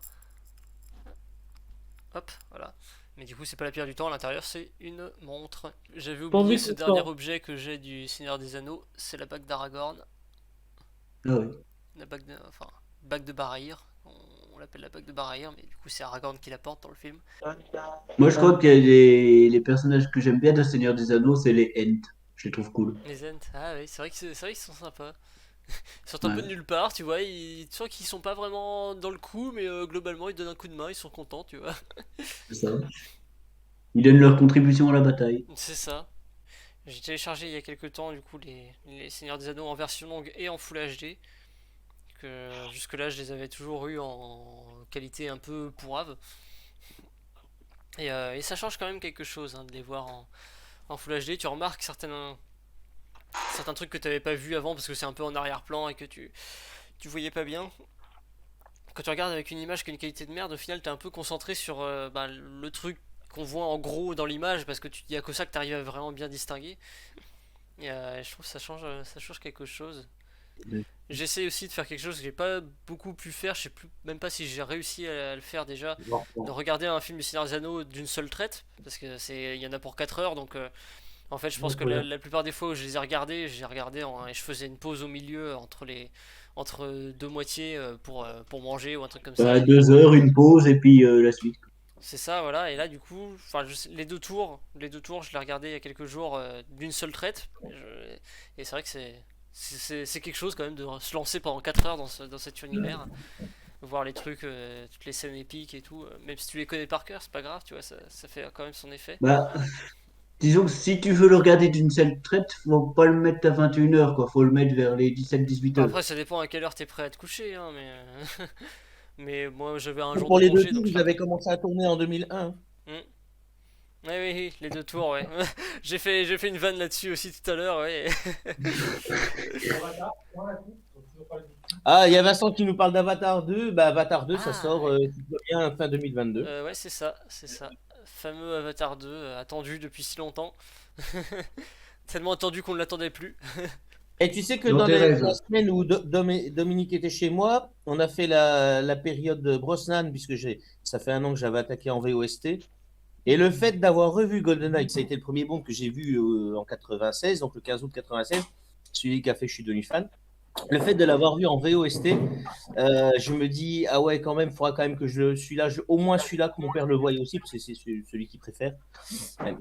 Hop, voilà. Mais du coup, c'est pas la pierre du temps, à l'intérieur, c'est une montre. J'avais oublié ce dernier objet que j'ai du Seigneur des Anneaux, c'est la bague d'Aragorn. Ah oui. La bague de, enfin, bague de Barahir. On l'appelle la bague de Barahir, mais du coup, c'est Aragorn qui la porte dans le film. Moi, je crois que les personnages que j'aime bien de Seigneur des Anneaux, c'est les Ents. Je les trouve cool. Les Ents, ah oui, c'est vrai qu'ils sont sympas. Ils sortent un peu Ouais, de nulle part, tu vois. Tu sens qu'ils sont pas vraiment dans le coup, mais globalement, ils donnent un coup de main, ils sont contents, tu vois. c'est ça. Ils donnent leur contribution à la bataille. C'est ça. J'ai téléchargé il y a quelques temps, du coup, les Seigneurs des Anneaux en version longue et en Full HD. Que jusque-là, je les avais toujours eu en qualité un peu pourrave. Et ça change quand même quelque chose hein, de les voir en Full HD. Tu remarques certains trucs que tu n'avais pas vu avant parce que c'est un peu en arrière-plan et que tu voyais pas bien. Quand tu regardes avec une image qui a une qualité de merde, au final, tu es un peu concentré sur le truc qu'on voit en gros dans l'image parce que tu dis à que ça que tu arrives à vraiment bien distinguer. Et je trouve que ça change quelque chose. J'essaie aussi de faire quelque chose que j'ai pas beaucoup pu faire, je sais plus, même pas si j'ai réussi à le faire déjà, de regarder un film du Seigneur des Anneaux d'une seule traite, parce que il y en a pour 4 heures, donc en fait je pense que la plupart des fois où je les ai regardés, et je faisais une pause au milieu entre deux moitiés pour manger ou un truc comme ça. Bah, 2 heures, une pause et puis la suite. C'est ça, voilà, et là du coup, enfin, les deux tours, je l'ai regardé il y a quelques jours d'une seule traite, et c'est vrai que c'est quelque chose quand même de se lancer pendant 4 heures dans cet univers, voir les trucs, toutes les scènes épiques et tout, même si tu les connais par cœur, c'est pas grave, tu vois, ça fait quand même son effet. Bah, disons que si tu veux le regarder d'une seule traite, faut pas le mettre à 21 heures, quoi. Faut le mettre vers les 17-18 heures. Après, ça dépend à quelle heure t'es prêt à te coucher, hein, mais moi j'avais un jour Pour de les deux congé, tours, donc je ils avaient commencé à tourner en 2001. Hmm. Oui, oui, oui, les deux tours, ouais. J'ai fait une vanne là-dessus aussi tout à l'heure, ouais. Ah, il y a Vincent qui nous parle d'Avatar 2. Bah, Avatar 2, ça Ah, sort, ouais. si tout va bien, fin 2022. Ouais, c'est ça, c'est ça. Fameux Avatar 2, attendu depuis si longtemps. Tellement attendu qu'on ne l'attendait plus. Et tu sais que Dans dans tes rêves. la semaine où Dominique était chez moi, on a fait la période de Brosnan, puisque ça fait 1 an que j'avais attaqué en VOST. Et le fait d'avoir revu GoldenEye, ça a été le premier Bond que j'ai vu en 96, donc le 15 août 96, celui qui a fait Je suis devenu fan. Le fait de l'avoir vu en VOST, je me dis, ah ouais, quand même, il faudra quand même que au moins celui-là, que mon père le voie aussi, parce que c'est celui qu'il préfère,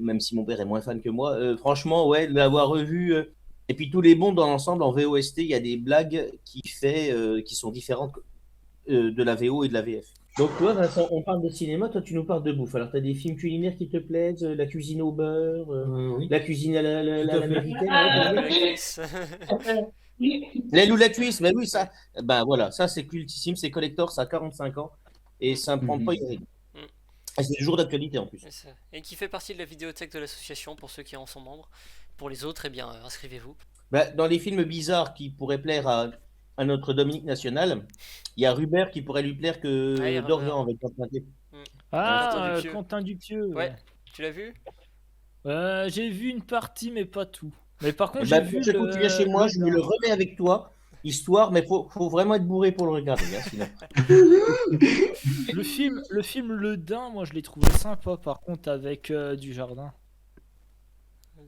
même si mon père est moins fan que moi. Franchement, ouais, de l'avoir revu. Et puis tous les Bonds dans l'ensemble, en VOST, il y a des blagues qui sont différentes de la VO et de la VF. Donc toi, Vincent, on parle de cinéma, toi tu nous parles de bouffe. Alors tu as des films culinaires qui te plaisent, la cuisine au beurre, Oui. la cuisine à l'américaine, La cuisse. l'aile ou la cuisse, mais oui, ça, ben voilà, ça c'est cultissime, c'est collector, ça a 45 ans et ça ne prend pas une ride. Mm. Et c'est toujours d'actualité en plus. Et qui fait partie de la vidéothèque de l'association pour ceux qui en sont membres. Pour les autres, eh bien, inscrivez-vous. Ben, dans les films bizarres qui pourraient plaire à notre Dominique National, il y a Rubert qui pourrait lui plaire que Ouais, d'Orient avec Jean Pintet. Ah, Quentin Dupieux. Quentin Dupieux. Ouais, tu l'as vu? J'ai vu une partie, mais pas tout. Mais par contre, Eh j'ai ben, vu prochaine fois que tu viens chez moi, je me le remets avec toi, histoire, mais faut vraiment être bourré pour le regarder, hein, sinon. le film Le Dain, moi je l'ai trouvé sympa par contre avec Dujardin.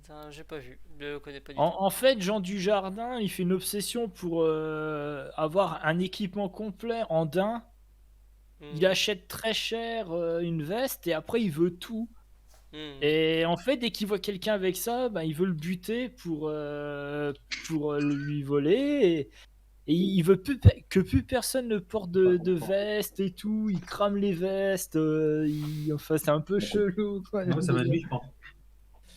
Putain, j'ai pas vu, je le connais pas du tout. En fait, Jean Dujardin, il fait une obsession pour avoir un équipement complet en daim. Il Hmm. achète très cher une veste et après il veut tout. Hmm. Et en fait, dès qu'il voit quelqu'un avec ça, ben, il veut le buter pour lui voler. Et il veut que plus personne ne porte de veste et tout. Il crame les vestes. Enfin, c'est un peu chelou, quoi. Non, ça m'a lui, je pense.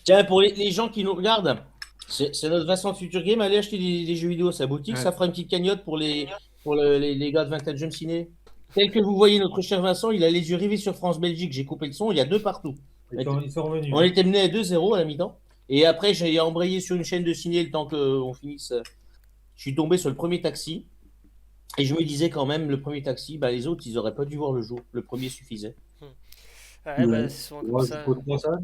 Tiens, pour les gens qui nous regardent, c'est notre Vincent de Future Game. Allez acheter des jeux vidéo à sa boutique. Ouais. Ça fera une petite cagnotte pour les gars de 24 Jump Ciné. Tel que vous voyez notre cher Vincent, il a les yeux rivés sur France-Belgique. J'ai coupé le son, il y a 2 partout. Ils sont revenus. On était mené à 2-0 à la mi-temps. Et après, j'ai embrayé sur une chaîne de ciné le temps qu'on finisse. Je suis tombé sur le premier taxi. Et je me disais quand même, le premier taxi, bah, les autres, ils auraient pas dû voir le jour. Le premier suffisait. Ouais, bah, c'est souvent comme ça.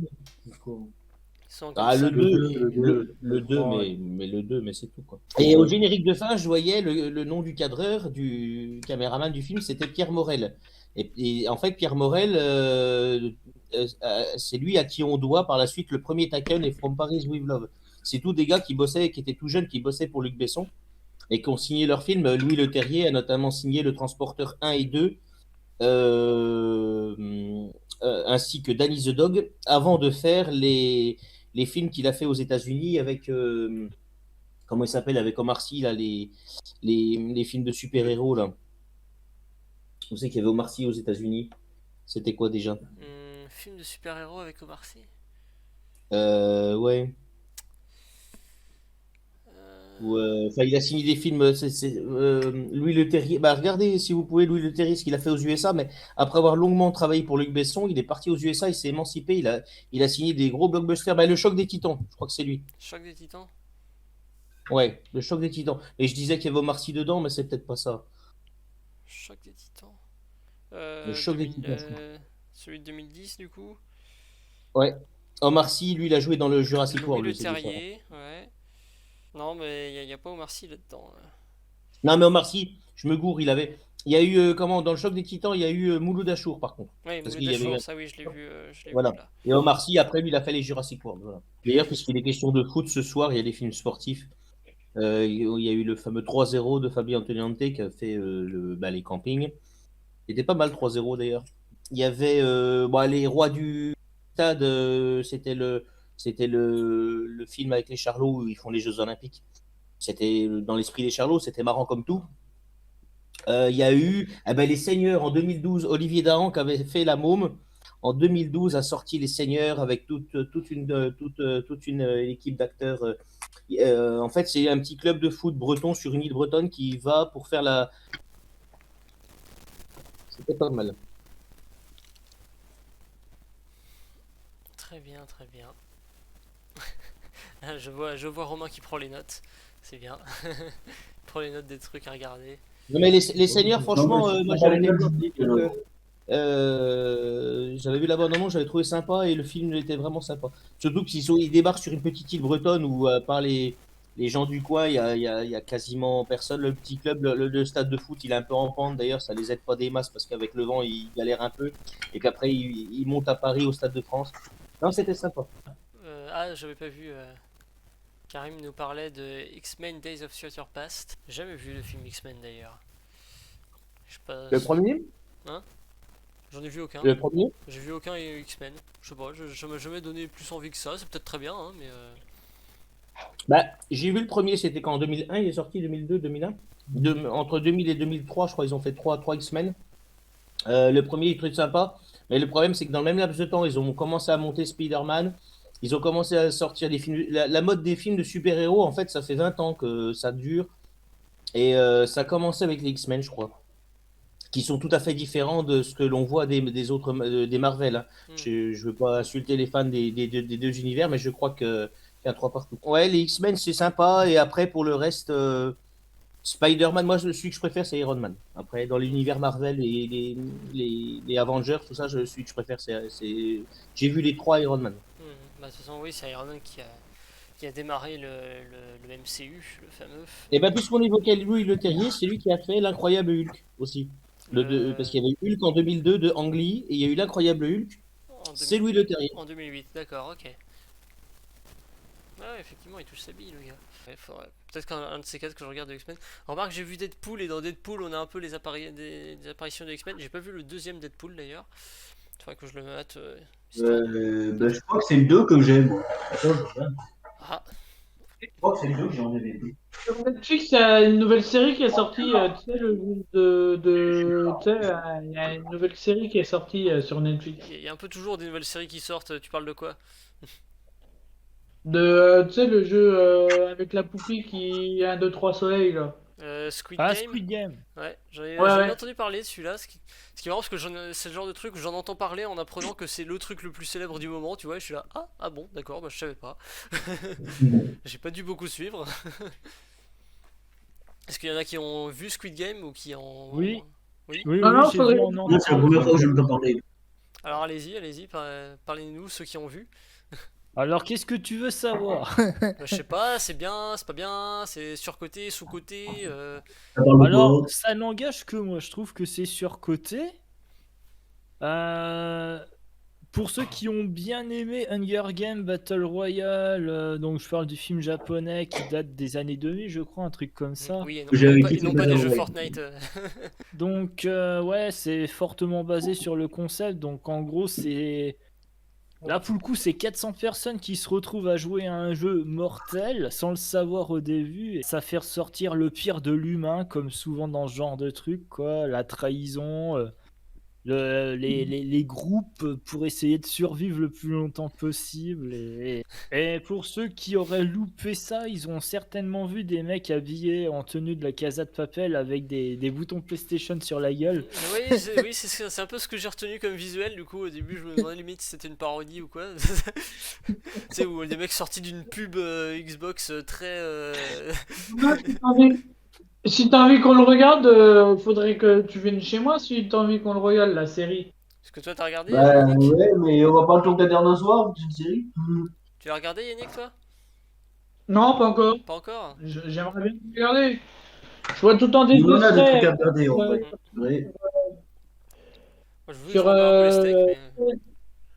Ils sont comme Ah, ça. le 2, le 2 mais le 2, mais c'est tout, quoi. Et au générique de fin, je voyais le nom du cadreur, du caméraman du film, c'était Pierre Morel. Et en fait, Pierre Morel, c'est lui à qui on doit par la suite le premier Taken et From Paris with Love. C'est tous des gars qui bossaient, qui étaient tout jeunes, qui bossaient pour Luc Besson et qui ont signé leur film. Louis Leterrier a notamment signé Le Transporteur 1 et 2, ainsi que Danny the Dog, avant de faire les films qu'il a fait aux États-Unis avec, comment il s'appelle, avec Omar Sy, là, les films de super-héros, là. Vous savez qu'il y avait Omar Sy aux États-Unis. C'était quoi déjà? Film de super-héros avec Omar Sy. Ouais. Enfin, il a signé des films. Louis Leterrier. Bah, regardez si vous pouvez Louis Leterrier ce qu'il a fait aux USA. Mais après avoir longuement travaillé pour Luc Besson, il est parti aux USA. Il s'est émancipé. Il a signé des gros blockbusters. Bah, Le Choc des Titans. Je crois que c'est lui. Choc des Titans. Ouais, Le Choc des Titans. Et je disais qu'il y avait Omar Sy dedans, mais c'est peut-être pas ça. Choc des Titans. Le Choc des Titans. Celui de 2010 du coup. Ouais. Omar Sy, lui, il a joué dans le Jurassic Louis World. Le c'est différent. Terrier, ouais. Non, mais il n'y a pas Omar Sy là-dedans. Non, mais Omar Sy, je me gourre. Il y a eu, comment, dans Le Choc des Titans, il y a eu Mouloud Achour, par contre. Oui, Parce Mouloud qu'il y avait- Achour, ça oui, je l'ai vu, Voilà. là. Et Omar Sy, après, lui, il a fait les Jurassic World. Voilà. D'ailleurs, puisqu'il est question de foot ce soir, il y a des films sportifs. Il y a eu le fameux 3-0 de Fabio Antoniante qui a fait les campings. C'était pas mal 3-0 d'ailleurs. Il y avait les rois du stade, c'était le film avec les Charlots où ils font les Jeux Olympiques. C'était dans l'esprit des Charlots, c'était marrant comme tout. Il y a eu les Seigneurs en 2012. Olivier Dahan qui avait fait La Môme en 2012 a sorti Les Seigneurs avec toute une équipe d'acteurs. En fait, c'est un petit club de foot breton sur une île bretonne qui va pour faire la. C'était pas mal. Très bien, très bien. je vois Romain qui prend les notes. C'est bien. Il prend les notes des trucs à regarder. Non, mais les Seigneurs, franchement, moi j'avais vu la bande-annonce, j'avais trouvé sympa et le film était vraiment sympa. Surtout qu'ils débarquent sur une petite île bretonne où, par les gens du coin, il y a quasiment personne. Le petit club, le stade de foot, il est un peu en pente d'ailleurs, ça les aide pas des masses parce qu'avec le vent, ils galèrent un peu et qu'après, ils montent à Paris au Stade de France. Non, c'était sympa. J'avais pas vu. Karim nous parlait de X-Men Days of Future Past. J'ai jamais vu le film X-Men d'ailleurs. Je sais pas. Le premier? J'en ai vu aucun. Le premier? J'ai vu aucun X-Men. Je sais pas, je m'a jamais donné plus envie que ça. C'est peut-être très bien, hein, mais. J'ai vu le premier, c'était quand en 2001, il est sorti 2002, 2001. Entre 2000 et 2003, je crois, ils ont fait 3 X-Men. Le premier, il est très sympa. Mais le problème, c'est que dans le même laps de temps, ils ont commencé à monter Spider-Man. Ils ont commencé à sortir des films. La mode des films de super-héros, en fait, ça fait 20 ans que ça dure. Et ça a commencé avec les X-Men, je crois. Qui sont tout à fait différents de ce que l'on voit des autres, des Marvel. Hein. Je veux pas insulter les fans des deux univers, mais je crois qu'il y a 3 partout. Ouais, les X-Men, c'est sympa. Et après, pour le reste, Spider-Man, moi, celui que je préfère, c'est Iron Man. Après, dans l'univers Marvel et les Avengers, tout ça, celui que je préfère, c'est. J'ai vu les 3 Iron Man. De toute façon, oui, c'est Iron Man qui a démarré le MCU, le fameux. Et puisqu'on évoquait Louis Leterrier, c'est lui qui a fait l'incroyable Hulk aussi. Parce qu'il y avait eu Hulk en 2002 de Ang Lee et il y a eu l'incroyable Hulk. C'est Louis Leterrier. En 2008, d'accord, ok. Ouais, effectivement, il touche sa bille, le gars. Ouais, peut-être qu'un de ces quatre que je regarde de X-Men. Remarque, j'ai vu Deadpool, et dans Deadpool, on a un peu des apparitions de X-Men. J'ai pas vu le deuxième Deadpool d'ailleurs. Faudrait que je le mate. Histoire Je crois que c'est le 2 que j'ai, moi. Attends, je regarde. Ah, Je crois que c'est le 2 que j'ai en DVD. Sur Netflix, il y a une nouvelle série qui est sortie. Tu sais, tu sais, il y a une nouvelle série qui est sortie sur Netflix. il y a un peu toujours des nouvelles séries qui sortent. Tu parles de quoi? Tu sais, le jeu avec la poupée qui a 1, 2, 3 soleils, là. Squid Ah, Game? Squid Game. Ouais, Ouais, j'en ai ouais. entendu parler de celui-là. Ce qui est marrant, parce que c'est le genre de truc où j'en entends parler en apprenant que c'est le truc le plus célèbre du moment, tu vois. Et je suis là, ah bon, d'accord, bah je savais pas. J'ai pas dû beaucoup suivre. Est-ce qu'il y en a qui ont vu Squid Game ou qui en. Oui. Oui. Oui, Non, oui, non, j'ai faudrait- vu en Moi, c'est la première fois que je me parler. Alors allez-y, parlez-nous, ceux qui ont vu. Alors, qu'est-ce que tu veux savoir? Bah, je sais pas, c'est bien, c'est pas bien, c'est surcoté, sous-coté. Ça parle de Alors, quoi? ça n'engage que moi. Je trouve que c'est surcoté. Euh, Pour ceux qui ont bien aimé Hunger Games Battle Royale, donc je parle du film japonais qui date des années 2000, je crois, un truc comme ça. Oui, J'avais et kiffé non pas des Battle jeux Royale. Fortnite. Donc, ouais, c'est fortement basé sur le concept. Donc, en gros, c'est. Là, pour le coup, c'est 400 personnes qui se retrouvent à jouer à un jeu mortel sans le savoir au début. Et ça fait ressortir le pire de l'humain, comme souvent dans ce genre de truc, quoi. La trahison, les groupes pour essayer de survivre le plus longtemps possible. Et pour ceux qui auraient loupé ça, ils ont certainement vu des mecs habillés en tenue de la Casa de Papel avec des boutons PlayStation sur la gueule. Oui, c'est un peu ce que j'ai retenu comme visuel. Du coup, au début, je me demandais limite si c'était une parodie ou quoi. Tu sais, où des mecs sortis d'une pub Xbox très. Non, si t'as envie qu'on le regarde, faudrait que tu viennes chez moi si t'as envie qu'on le regarde, la série. Est-ce que toi t'as regardé, Bah Yannick? ouais, mais on va pas le tout regarder en un soir, c'est une série. Tu l'as regardé, Yannick, toi? Non, pas encore. Pas encore? J'aimerais bien le regarder. Je vois tout le temps des Il y en a des trucs extraits à regarder en euh, vrai. Ouais. Moi, je sur, vois un peu les steaks, mais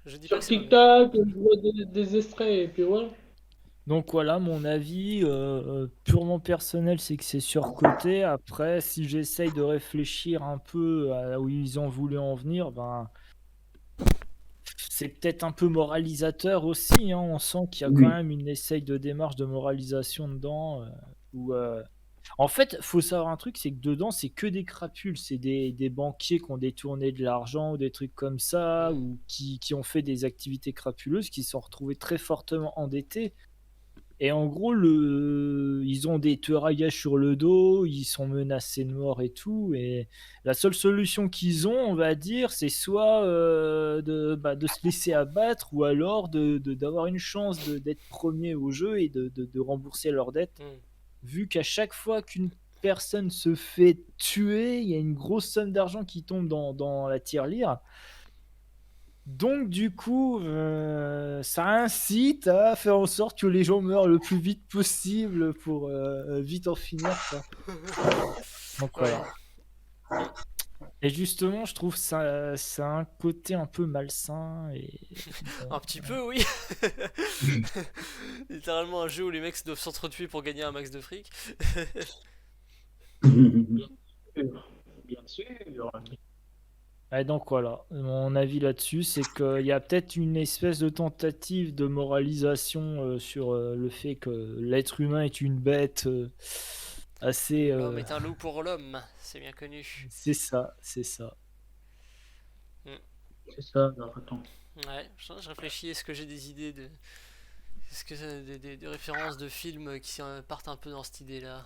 je dis pas que sur c'est pas bien. TikTok, je vois des extraits et puis voilà. Donc voilà, mon avis purement personnel, c'est que c'est surcoté. Après, si j'essaye de réfléchir un peu à où ils ont voulu en venir, ben c'est peut-être un peu moralisateur aussi, hein. On sent qu'il y a quand Oui. même une essaye de démarche de moralisation dedans. En fait, faut savoir un truc, c'est que dedans, c'est que des crapules, c'est des banquiers qui ont détourné de l'argent ou des trucs comme ça, ou qui ont fait des activités crapuleuses, qui se sont retrouvés très fortement endettés. Et en gros, ils ont des tueurs à gages sur le dos, ils sont menacés de mort et tout. Et la seule solution qu'ils ont, on va dire, c'est soit de se laisser abattre ou alors d'avoir une chance d'être premier au jeu et de rembourser leurs dettes. Hmm. Vu qu'à chaque fois qu'une personne se fait tuer, il y a une grosse somme d'argent qui tombe dans la tirelire. Donc du coup, ça incite à faire en sorte que les gens meurent le plus vite possible pour vite en finir, quoi. Donc voilà. Et justement, je trouve ça a un côté un peu malsain et Un petit peu, oui. Littéralement un jeu où les mecs doivent s'entretuer pour gagner un max de fric. Bien sûr. Ouais, donc voilà, mon avis là-dessus, c'est qu'il y a peut-être une espèce de tentative de moralisation sur le fait que l'être humain est une bête assez... L'homme est un loup pour l'homme, c'est bien connu. C'est ça, c'est ça. C'est ça, non, attends. Ouais, je réfléchis, est-ce que j'ai des idées de. Est-ce que c'est des références de films qui partent un peu dans cette idée-là?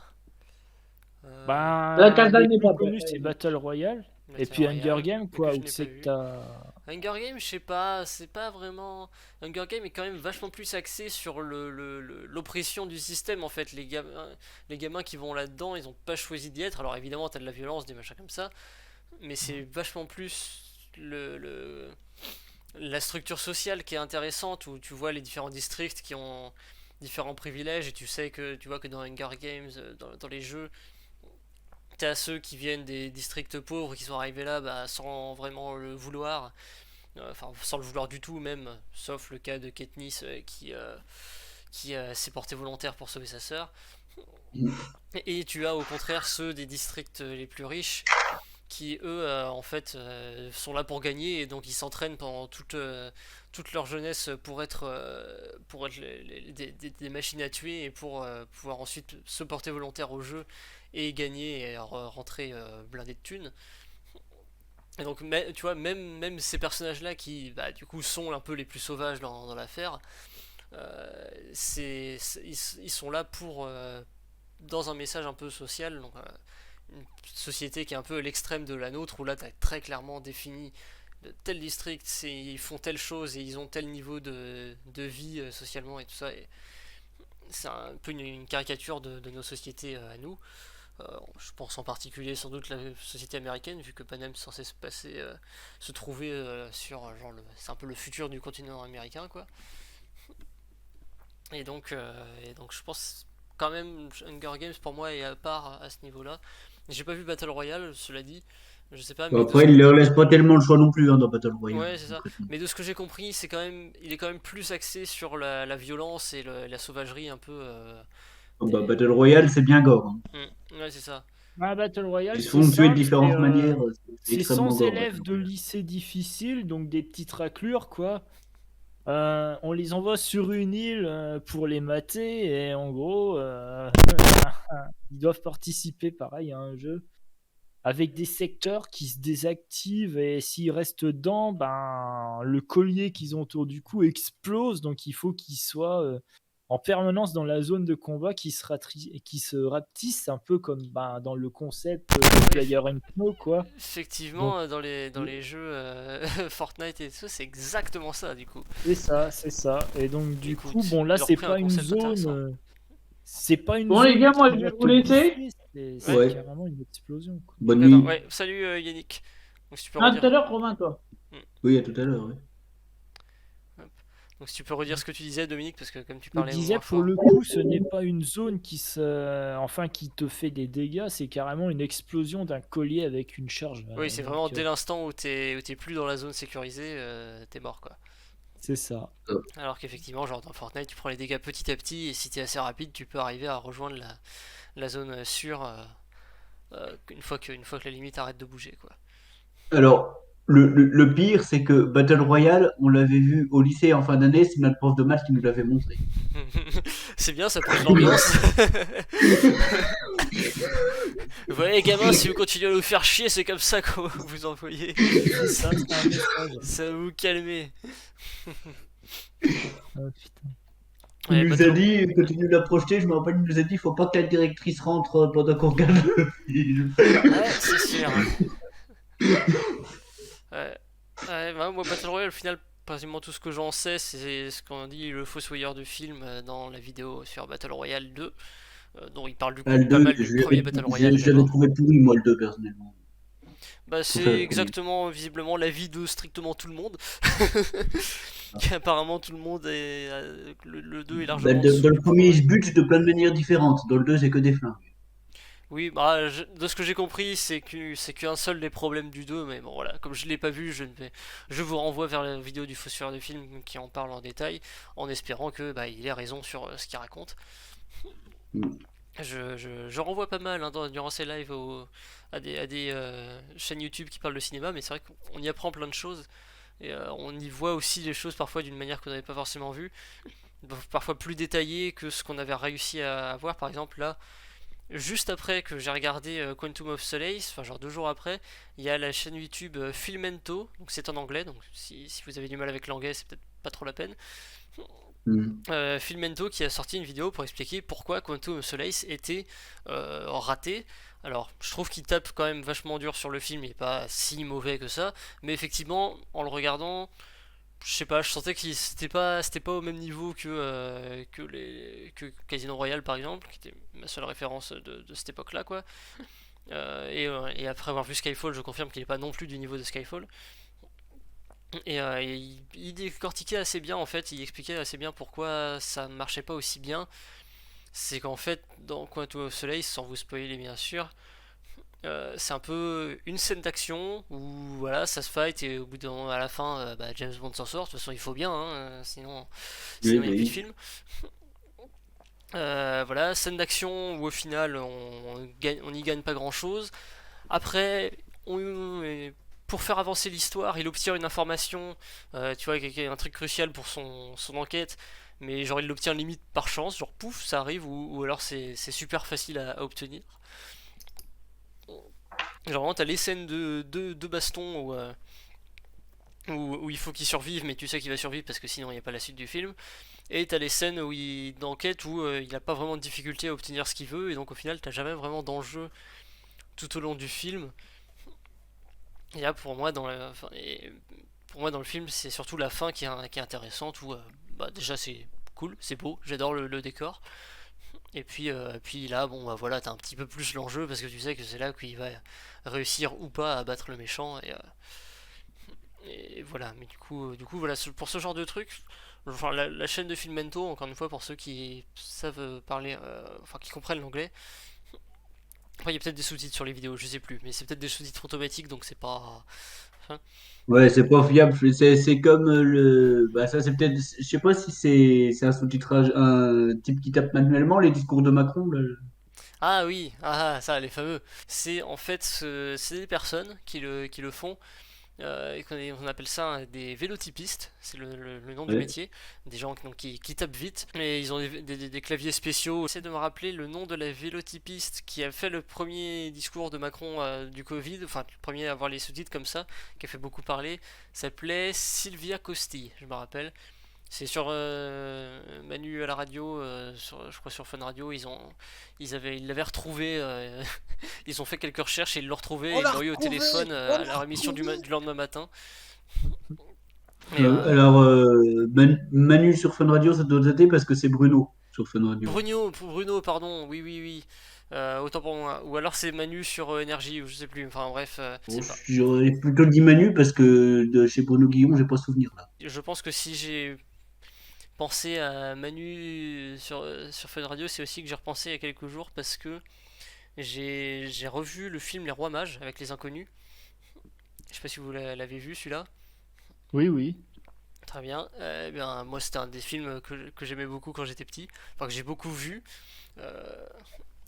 Ben, La Casa les n'est plus pas connus, prête. c'est Battle Royale. Et Battle puis Royale, Hunger Games, mais quoi, que je où n'ai c'est pas que vu. t'as... Hunger Games, je sais pas, c'est pas vraiment. Hunger Games est quand même vachement plus axé sur l'oppression du système en fait. Les gamins qui vont là-dedans, ils ont pas choisi d'y être. Alors évidemment, t'as de la violence, des machins comme ça, mais c'est vachement plus la structure sociale qui est intéressante où tu vois les différents districts qui ont différents privilèges et tu vois que dans Hunger Games, dans les jeux, t'as ceux qui viennent des districts pauvres qui sont arrivés là sans vraiment le vouloir, enfin sans le vouloir du tout même, sauf le cas de Katniss qui s'est porté volontaire pour sauver sa sœur. Mm. Et tu as au contraire ceux des districts les plus riches qui eux en fait sont là pour gagner et donc ils s'entraînent pendant toute leur jeunesse pour être des machines à tuer et pour pouvoir ensuite se porter volontaire au jeu et gagner et rentrer blindé de thunes. Et donc tu vois même ces personnages là qui bah, du coup sont un peu les plus sauvages dans l'affaire, ils sont là pour dans un message un peu social, donc une société qui est un peu l'extrême de la nôtre, où là tu as très clairement défini tel district, ils font telle chose et ils ont tel niveau de vie socialement et tout ça. Et c'est un peu une caricature de nos sociétés à nous. Je pense en particulier sans doute la société américaine, vu que Panem est censé se trouver sur genre c'est un peu le futur du continent américain, quoi. Et donc je pense quand même Hunger Games pour moi est à part à ce niveau-là. J'ai pas vu Battle Royale, cela dit, je sais pas, Bon, mais après, il leur laisse pas tellement le choix non plus dans Battle Royale. ouais, c'est ça. Mais de ce que j'ai compris, il est quand même plus axé sur la violence et la sauvagerie un peu. Battle Royale, c'est bien gore. Ouais, c'est ça. Battle Royale, Ils se c'est font tuer de simple, différentes manières. C'est c'est extrêmement 100 gore. élèves de lycée difficile, donc des petites raclures, quoi. On les envoie sur une île pour les mater, et en gros, ils doivent participer, pareil, à un jeu avec des secteurs qui se désactivent, et s'ils restent dedans, ben, le collier qu'ils ont autour du cou explose, donc il faut qu'ils soient en permanence dans la zone de combat qui se rapetisse, un peu comme ben, dans le concept de Player quoi. Effectivement, Donc, dans les jeux Fortnite et tout ça, c'est exactement ça, du coup. c'est ça. Et donc, du Écoute, coup, bon, là, ils ont c'est repris un pas une concept intéressant. zone. C'est pas une Bon, les zone gars, moi, qui je va vais te vous laisser. bouffer, c'est Ouais. carrément une explosion, quoi. Bonne D'accord, nuit. ouais, salut Yannick. Donc si tu peux À tout à redire. l'heure, Romain, toi. Oui, à tout à l'heure. Ouais. Donc si tu peux redire ce que tu disais, Dominique, parce que comme tu Je parlais disais, moins pour fort. le coup, ce n'est pas une zone qui te fait des dégâts, c'est carrément une explosion d'un collier avec une charge. Oui, c'est Donc, vraiment dès l'instant où t'es plus dans la zone sécurisée, t'es mort, quoi. c'est ça. Alors qu'effectivement, genre dans Fortnite, tu prends les dégâts petit à petit et si t'es assez rapide, tu peux arriver à rejoindre la zone sûre une fois que la limite arrête de bouger, quoi. Alors, le pire, c'est que Battle Royale, on l'avait vu au lycée en fin d'année, c'est notre prof de maths qui nous l'avait montré. C'est bien, ça pose l'ambiance. Vous voyez les gamins, si vous continuez à nous faire chier, c'est comme ça qu'on va vous envoyer. C'est ça, c'est un message. Ça va vous calmer. Oh, putain. Il Ouais, nous Battle- a dit, quand il nous l'a projeté, je me rappelle, il nous a dit, faut pas que la directrice rentre pendant qu'on regarde le film. Ouais, c'est sûr. Ouais. Ouais, bah, moi, Battle Royale, au final, quasiment tout ce que j'en sais, c'est ce qu'on dit le fossoyeur du film dans la vidéo sur Battle Royale 2, dont il parle du coup Ah, le pas 2, mal du premier Battle Royale je l'avais également. trouvé pourri, moi, le 2, personnellement. Bah, Pour faire c'est le exactement, visiblement, l'avis de strictement tout le monde. Apparemment, tout le monde est. Le 2 est Bah, largement en dans dessous le du premier, il se premier. bute de plein de manières différentes. Dans le 2, c'est que des flingues. Oui, bah, de ce que j'ai compris, c'est qu'un seul des problèmes du 2, mais bon, voilà, comme je l'ai pas vu, je vous renvoie vers la vidéo du fossoyeur du film qui en parle en détail, en espérant que bah, il ait raison sur ce qu'il raconte. Mm. Je renvoie pas mal hein, durant ces lives à des chaînes YouTube qui parlent de cinéma, mais c'est vrai qu'on y apprend plein de choses et on y voit aussi les choses parfois d'une manière qu'on n'avait pas forcément vue, parfois plus détaillées que ce qu'on avait réussi à voir. Par exemple, là, juste après que j'ai regardé Quantum of Solace, enfin genre 2 jours après, il y a la chaîne YouTube Filmento, donc c'est en anglais, donc si vous avez du mal avec l'anglais, c'est peut-être pas trop la peine. Mm. Filmento qui a sorti une vidéo pour expliquer pourquoi Quantum of Solace était raté. Alors, je trouve qu'il tape quand même vachement dur sur le film, il est pas si mauvais que ça, mais effectivement, en le regardant, je sais pas, je sentais que c'était pas au même niveau que Casino Royale par exemple, qui était ma seule référence de cette époque-là, quoi. Et après avoir vu Skyfall, je confirme qu'il est pas non plus du niveau de Skyfall. Et il décortiquait assez bien en fait, il expliquait assez bien pourquoi ça marchait pas aussi bien. C'est qu'en fait, dans Quantum of Solace, sans vous spoiler bien sûr, c'est un peu une scène d'action où voilà, ça se fight et au bout d'un moment, à la fin, bah, James Bond s'en sort. De toute façon, il faut bien, hein, sinon il n'y a plus de film. Voilà, scène d'action où au final on y gagne pas grand chose. Après, pour faire avancer l'histoire, il obtient une information, tu vois, qui est un truc crucial pour son enquête, mais genre il l'obtient limite par chance, genre pouf, ça arrive, ou alors c'est super facile à obtenir. Genre vraiment, t'as les scènes de baston où il faut qu'il survive, mais tu sais qu'il va survivre parce que sinon il n'y a pas la suite du film. Et t'as les scènes d'enquête où il n'a pas vraiment de difficulté à obtenir ce qu'il veut, et donc au final t'as jamais vraiment d'enjeu tout au long du film. Et là pour moi pour moi dans le film c'est surtout la fin qui est intéressante où bah, déjà c'est cool, c'est beau, j'adore le décor. Et puis là bon bah voilà t'as un petit peu plus l'enjeu parce que tu sais que c'est là qu'il va réussir ou pas à battre le méchant et voilà. Mais du coup voilà pour ce genre de truc. Enfin, la chaîne de Filmento, encore une fois, pour ceux qui savent parler, enfin qui comprennent l'anglais. Après, il y a peut-être des sous-titres sur les vidéos, je sais plus, mais c'est peut-être des sous-titres automatiques, donc c'est pas. Hein. Ouais, c'est pas fiable. C'est comme le. Bah, ça, c'est peut-être. Je sais pas si c'est un sous-titrage, un type qui tape manuellement les discours de Macron, là. Ah oui, ça, les fameux. C'est en fait, c'est des personnes qui le font. On appelle ça des vélotypistes, c'est le nom du Ouais. métier, des gens donc, qui tapent vite, et ils ont des claviers spéciaux. J'essaie de me rappeler le nom de la vélotypiste qui a fait le premier discours de Macron du Covid, enfin le premier à avoir les sous-titres comme ça, qui a fait beaucoup parler, s'appelait Sylvia Costi, je me rappelle. C'est sur Manu à la radio, je crois sur Fun Radio, ils l'avaient retrouvé, ils ont fait quelques recherches et ils l'ont retrouvé et On ils l'a l'ont eu au retrouvé. téléphone On à l'a leur émission retrouvé. du lendemain matin. Et Alors, Manu sur Fun Radio, ça doit dater parce que c'est Bruno sur Fun Radio. Bruno, pardon, oui, oui, oui. Autant pour moi. Ou alors c'est Manu sur Énergie, ou je sais plus. Enfin bref, je Bon, sais pas. j'aurais plutôt dit Manu parce que de chez Bruno Guillon, j'ai pas souvenir là. Je pense que si j'ai pensé à Manu sur Fun Radio, c'est aussi que j'ai repensé il y a quelques jours parce que j'ai revu le film Les Rois Mages avec les inconnus. Je sais pas si vous l'avez vu celui-là. Oui, oui. Très bien. Eh bien, moi, c'était un des films que j'aimais beaucoup quand j'étais petit. Enfin, que j'ai beaucoup vu.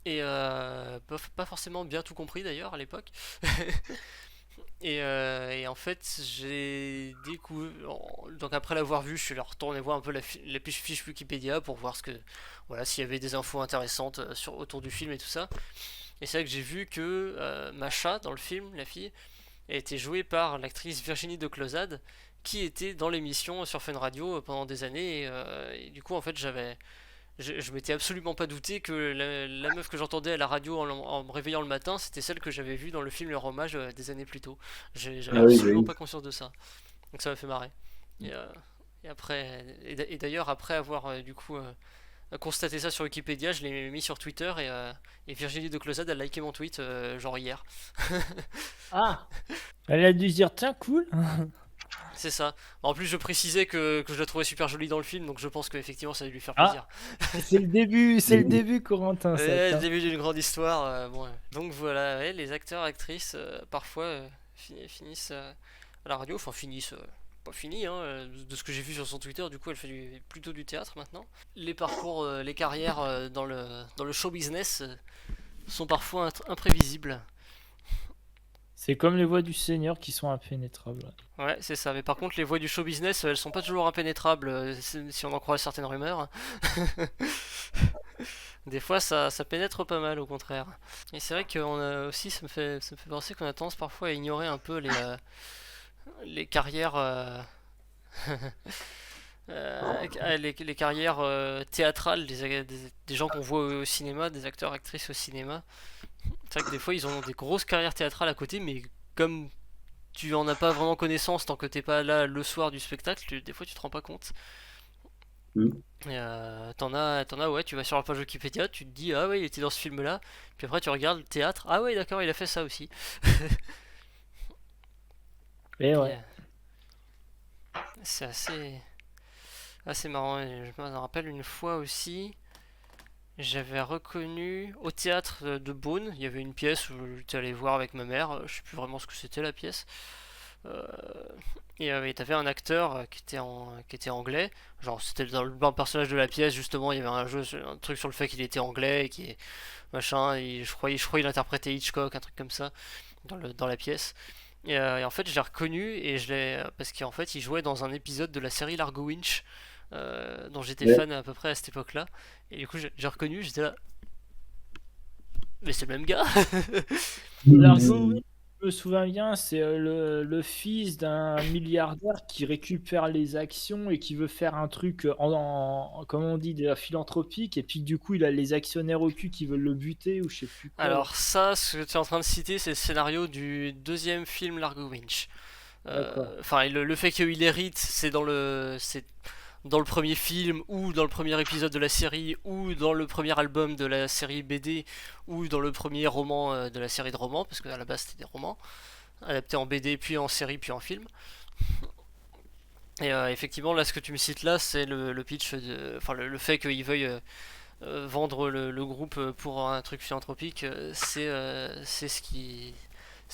Euh, pas forcément bien tout compris d'ailleurs à l'époque. Et en fait, j'ai découvert. Donc, après l'avoir vu, je suis retourné voir un peu la fiche Wikipédia pour voir voilà, s'il y avait des infos intéressantes autour du film et tout ça. Et c'est là que j'ai vu que Masha, dans le film, la fille, a été jouée par l'actrice Virginie de Closade, qui était dans l'émission sur Fun Radio pendant des années. Et du coup, en fait, je m'étais absolument pas douté que la meuf que j'entendais à la radio en me réveillant le matin, c'était celle que j'avais vue dans le film Le Hommage des années plus tôt. J'avais Ah oui, bah absolument oui. pas conscience de ça. Donc ça m'a fait marrer. Et, euh, et après, et d'ailleurs, après avoir du coup constaté ça sur Wikipédia, je l'ai mis sur Twitter et Virginie de Closade a liké mon tweet genre hier. Ah, elle a dû se dire, tiens, cool. C'est ça. En plus, je précisais que je la trouvais super jolie dans le film, donc je pense qu'effectivement ça a dû lui faire Ah, plaisir. c'est le début, Corentin, ça. Ouais, le Tiens. début d'une grande histoire. Bon, ouais. Donc voilà, ouais, les acteurs, actrices, parfois finissent à la radio, enfin finissent, pas fini, hein, de ce que j'ai vu sur son Twitter, du coup elle fait plutôt du théâtre maintenant. Les parcours, les carrières dans le show business sont parfois imprévisibles. C'est comme les voix du Seigneur qui sont impénétrables. Ouais, c'est ça. Mais par contre, les voies du show business, elles sont pas toujours impénétrables, si on en croit certaines rumeurs. Des fois, ça pénètre pas mal, au contraire. Et c'est vrai qu'on a aussi, ça me fait penser qu'on a tendance parfois à ignorer un peu les carrières, les carrières théâtrales des gens qu'on voit au cinéma, des acteurs, actrices au cinéma. C'est vrai que des fois, ils ont des grosses carrières théâtrales à côté, mais comme tu en as pas vraiment connaissance tant que t'es pas là le soir du spectacle, des fois tu te rends pas compte. Mm. Et t'en as, ouais, tu vas sur la page Wikipédia, tu te dis, ah ouais, il était dans ce film-là, puis après tu regardes le théâtre, ah ouais, d'accord, il a fait ça aussi. Et Et, ouais. c'est assez marrant. Et je me rappelle une fois aussi, j'avais reconnu au théâtre de Beaune, il y avait une pièce où j'étais allé voir avec ma mère, je sais plus vraiment ce que c'était la pièce. Euh, et t'avais un acteur qui était anglais. Genre, c'était dans le personnage de la pièce, justement, il y avait un truc sur le fait qu'il était anglais, et qui est machin, et je crois il interprétait Hitchcock, un truc comme ça, dans la pièce. Et en fait, je l'ai reconnu, parce qu'en fait, il jouait dans un épisode de la série Largo Winch, dont j'étais Ouais. fan à peu près à cette époque-là. Et du coup, j'ai reconnu, j'étais là, mais c'est le même gars. Largo, oui, je me souviens bien, c'est le fils d'un milliardaire qui récupère les actions et qui veut faire un truc comme on dit, de la philanthropique, et puis du coup, il a les actionnaires au cul qui veulent le buter ou je sais plus quoi. Alors ça, ce que tu es en train de citer, c'est le scénario du deuxième film Largo Winch. D'accord. Enfin, le fait qu'il hérite, c'est dans le premier film, ou dans le premier épisode de la série, ou dans le premier album de la série BD, ou dans le premier roman de la série de romans, parce qu'à la base c'était des romans, adaptés en BD, puis en série, puis en film. Et effectivement, là, ce que tu me cites là, c'est le pitch, enfin le fait qu'il veuille vendre le groupe pour un truc philanthropique, c'est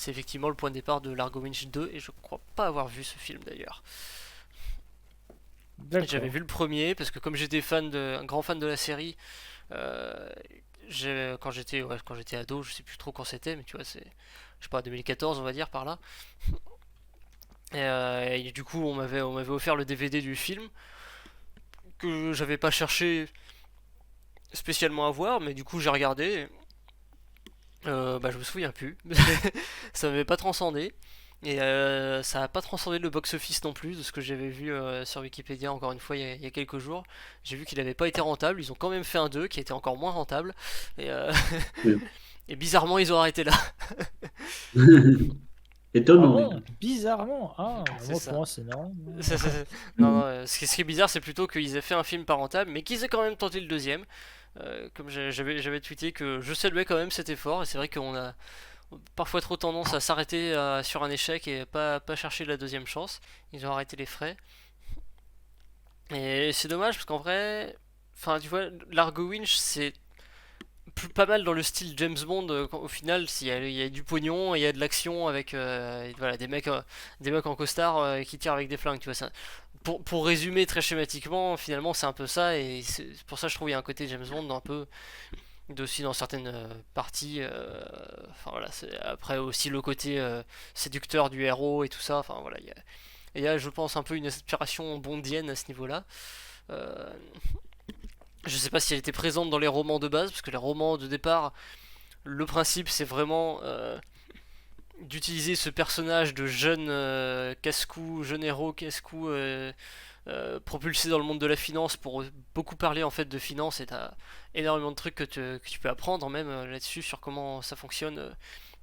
effectivement le point de départ de Largo Winch 2, et je crois pas avoir vu ce film d'ailleurs. J'avais D'accord. vu le premier parce que comme j'étais un grand fan de la série, euh, quand j'étais ado, je sais plus trop quand c'était, mais tu vois, je sais pas, 2014 on va dire par là. Et du coup, on m'avait offert le DVD du film que j'avais pas cherché spécialement à voir, mais du coup j'ai regardé. Bah je me souviens plus, ça m'avait pas transcendé. Et ça a pas transcendé le box-office non plus, de ce que j'avais vu sur Wikipédia encore une fois il y a quelques jours. J'ai vu qu'il avait pas été rentable, ils ont quand même fait un 2 qui était encore moins rentable. Et, Oui. et bizarrement ils ont arrêté là. Ah Étonnant. bon? Bizarrement. Ah, C'est moi ça. pour moi c'est normal. Non, non, ce qui est bizarre c'est plutôt qu'ils aient fait un film pas rentable, mais qu'ils aient quand même tenté le deuxième. Comme j'avais tweeté que je saluais quand même cet effort, et c'est vrai qu'on a parfois trop tendance à s'arrêter sur un échec et pas chercher la deuxième chance. Ils ont arrêté les frais. Et c'est dommage parce qu'en vrai, enfin tu vois, Largo Winch c'est pas mal dans le style James Bond au final. Il y a du pognon et il y a de l'action avec voilà, des mecs en costard qui tirent avec des flingues. Tu vois, pour résumer très schématiquement, finalement c'est un peu ça. Et c'est pour ça que je trouve qu'il y a un côté James Bond un peu aussi dans certaines parties. Enfin voilà, après aussi le côté séducteur du héros et tout ça. Enfin voilà, il y a, je pense, un peu une inspiration bondienne à ce niveau-là. Euh, je sais pas si elle était présente dans les romans de base, parce que les romans de départ, le principe c'est vraiment d'utiliser ce personnage de jeune casse-cou, jeune héros casse-cou propulsé dans le monde de la finance pour beaucoup parler en fait de finance, et t'as énormément de trucs que tu peux apprendre même là-dessus sur comment ça fonctionne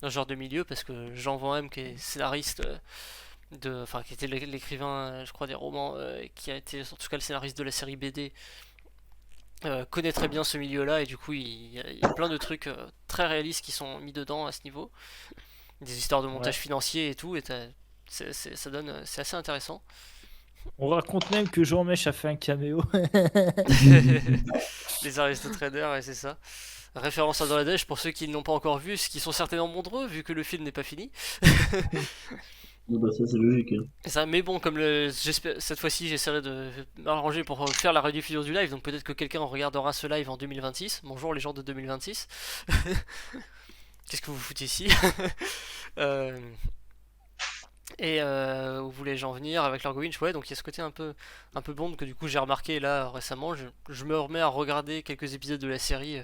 dans ce genre de milieu, parce que Jean Van Hem qui est scénariste enfin qui était l'écrivain je crois des romans, qui a été en tout cas le scénariste de la série BD, connaît très bien ce milieu-là, et du coup il y a plein de trucs très réalistes qui sont mis dedans à ce niveau, des histoires de montage Ouais. financier et tout, et ça donne, c'est assez intéressant. On raconte même que Jean Mèche a fait un caméo. Les Aristotraders, ouais, c'est ça. Référence à Dans la Dèche pour ceux qui ne l'ont pas encore vu, ce qui sont certainement nombreux vu que le film n'est pas fini. Bon, bah, ça, c'est logique. Hein. Et ça, mais bon, cette fois-ci j'essaierai de m'arranger pour faire la rediffusion du live, donc peut-être que quelqu'un regardera ce live en 2026. Bonjour les gens de 2026. Qu'est-ce que vous foutez ici? Euh, Où voulais-je en venir avec Largo Winch? Ouais, donc il y a ce côté un peu Bond que du coup j'ai remarqué là récemment. Je me remets à regarder quelques épisodes de la série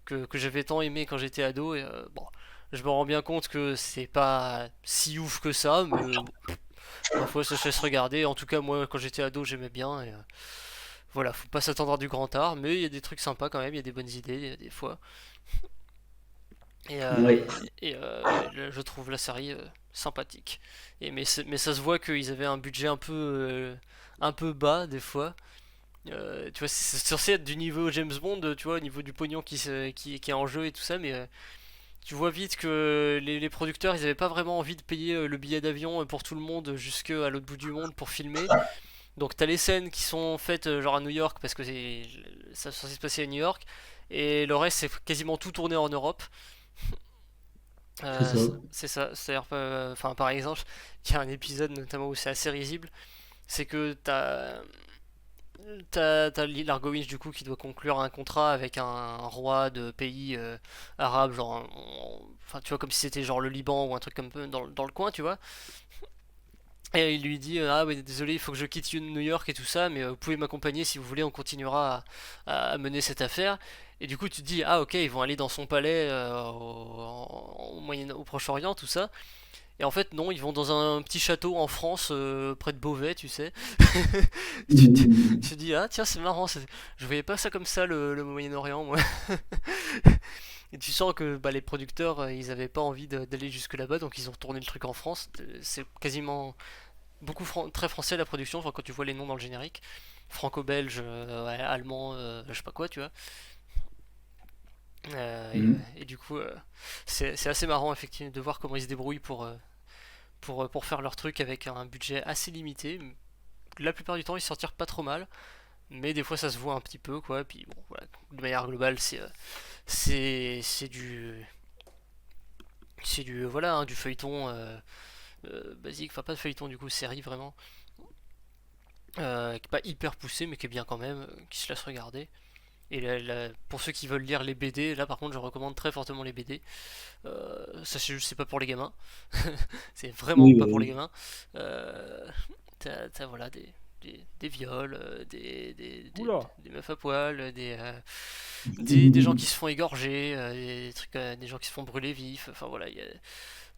que j'avais tant aimé quand j'étais ado. Et bon, je me rends bien compte que c'est pas si ouf que ça, mais bon, ma foi, ça se laisse regarder. En tout cas, moi, quand j'étais ado, j'aimais bien. Et voilà, faut pas s'attendre à du grand art, mais il y a des trucs sympas quand même, il y a des bonnes idées des fois. Et, Oui. je trouve la série sympathique. Mais ça se voit qu'ils avaient un budget un peu bas des fois. Tu vois, c'est censé être du niveau James Bond, tu vois, au niveau du pognon qui est en jeu et tout ça, mais tu vois vite que les producteurs, ils avaient pas vraiment envie de payer le billet d'avion pour tout le monde jusqu'à l'autre bout du monde pour filmer. Donc t'as les scènes qui sont faites genre à New York parce que ça c'est censé se passer à New York, et le reste c'est quasiment tout tourné en Europe. C'est ça. C'est ça. C'est-à-dire, enfin, par exemple, il y a un épisode notamment où c'est assez risible, c'est que t'as l'Argowinch du coup qui doit conclure un contrat avec un roi de pays arabe, genre, enfin tu vois comme si c'était genre le Liban ou un truc comme dans le coin, tu vois. Et il lui dit ah mais désolé il faut que je quitte New York et tout ça mais vous pouvez m'accompagner si vous voulez on continuera à mener cette affaire et du coup tu te dis ah ok ils vont aller dans son palais au Proche-Orient tout ça et en fait non ils vont dans un petit château en France près de Beauvais tu sais tu te dis ah tiens c'est marrant je voyais pas ça comme ça le Moyen-Orient moi et tu sens que bah, les producteurs ils avaient pas envie d'aller jusque là-bas donc ils ont tourné le truc en France c'est quasiment beaucoup très français la production, enfin, quand tu vois les noms dans le générique, franco-belge, ouais, allemand, je sais pas quoi, tu vois. Mhm. Et du coup, c'est assez marrant effectivement de voir comment ils se débrouillent pour faire leur truc avec un budget assez limité. La plupart du temps, ils s'en tirent pas trop mal, mais des fois ça se voit un petit peu, quoi. Puis bon, voilà, de manière globale, c'est du voilà, hein, du feuilleton basique, enfin pas de feuilleton du coup, série vraiment. Qui est pas hyper poussé mais qui est bien quand même, qui se laisse regarder. Et pour ceux qui veulent lire les BD, là par contre je recommande très fortement les BD. Ça c'est pas pour les gamins, c'est vraiment Oui, pas pour les oui. gamins. T'as voilà des viols, Oula. des meufs à poil, des gens qui se font égorger, des trucs, des gens qui se font brûler vifs. Enfin voilà,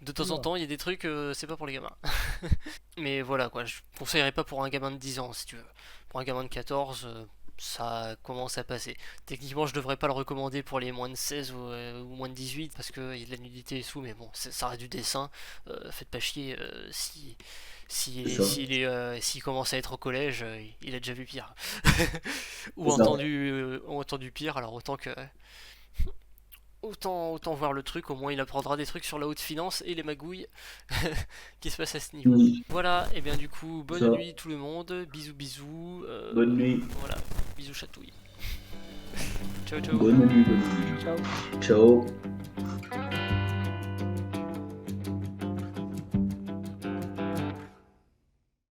de temps en Oula. temps il y a des trucs, c'est pas pour les gamins. Mais voilà quoi, je conseillerais pas pour un gamin de 10 ans si tu veux. Pour un gamin de 14, ça commence à passer. Techniquement, je devrais pas le recommander pour les moins de 16 ou moins de 18 parce qu'il y a de la nudité et tout, mais bon, ça reste du dessin. Faites pas chier C'est ça. s'il commence à être au collège, il a déjà vu pire. C'est ça. Ou entendu pire, alors autant voir le truc, au moins il apprendra des trucs sur la haute finance et les magouilles qui se passent à ce niveau. Mhm. Voilà, et bien du coup, C'est bonne ça. nuit tout le monde, bisous bisous, Bonne nuit. voilà, bisous chatouilles. Ciao ciao. Bonne nuit. Bonne nuit. Ciao. Ciao.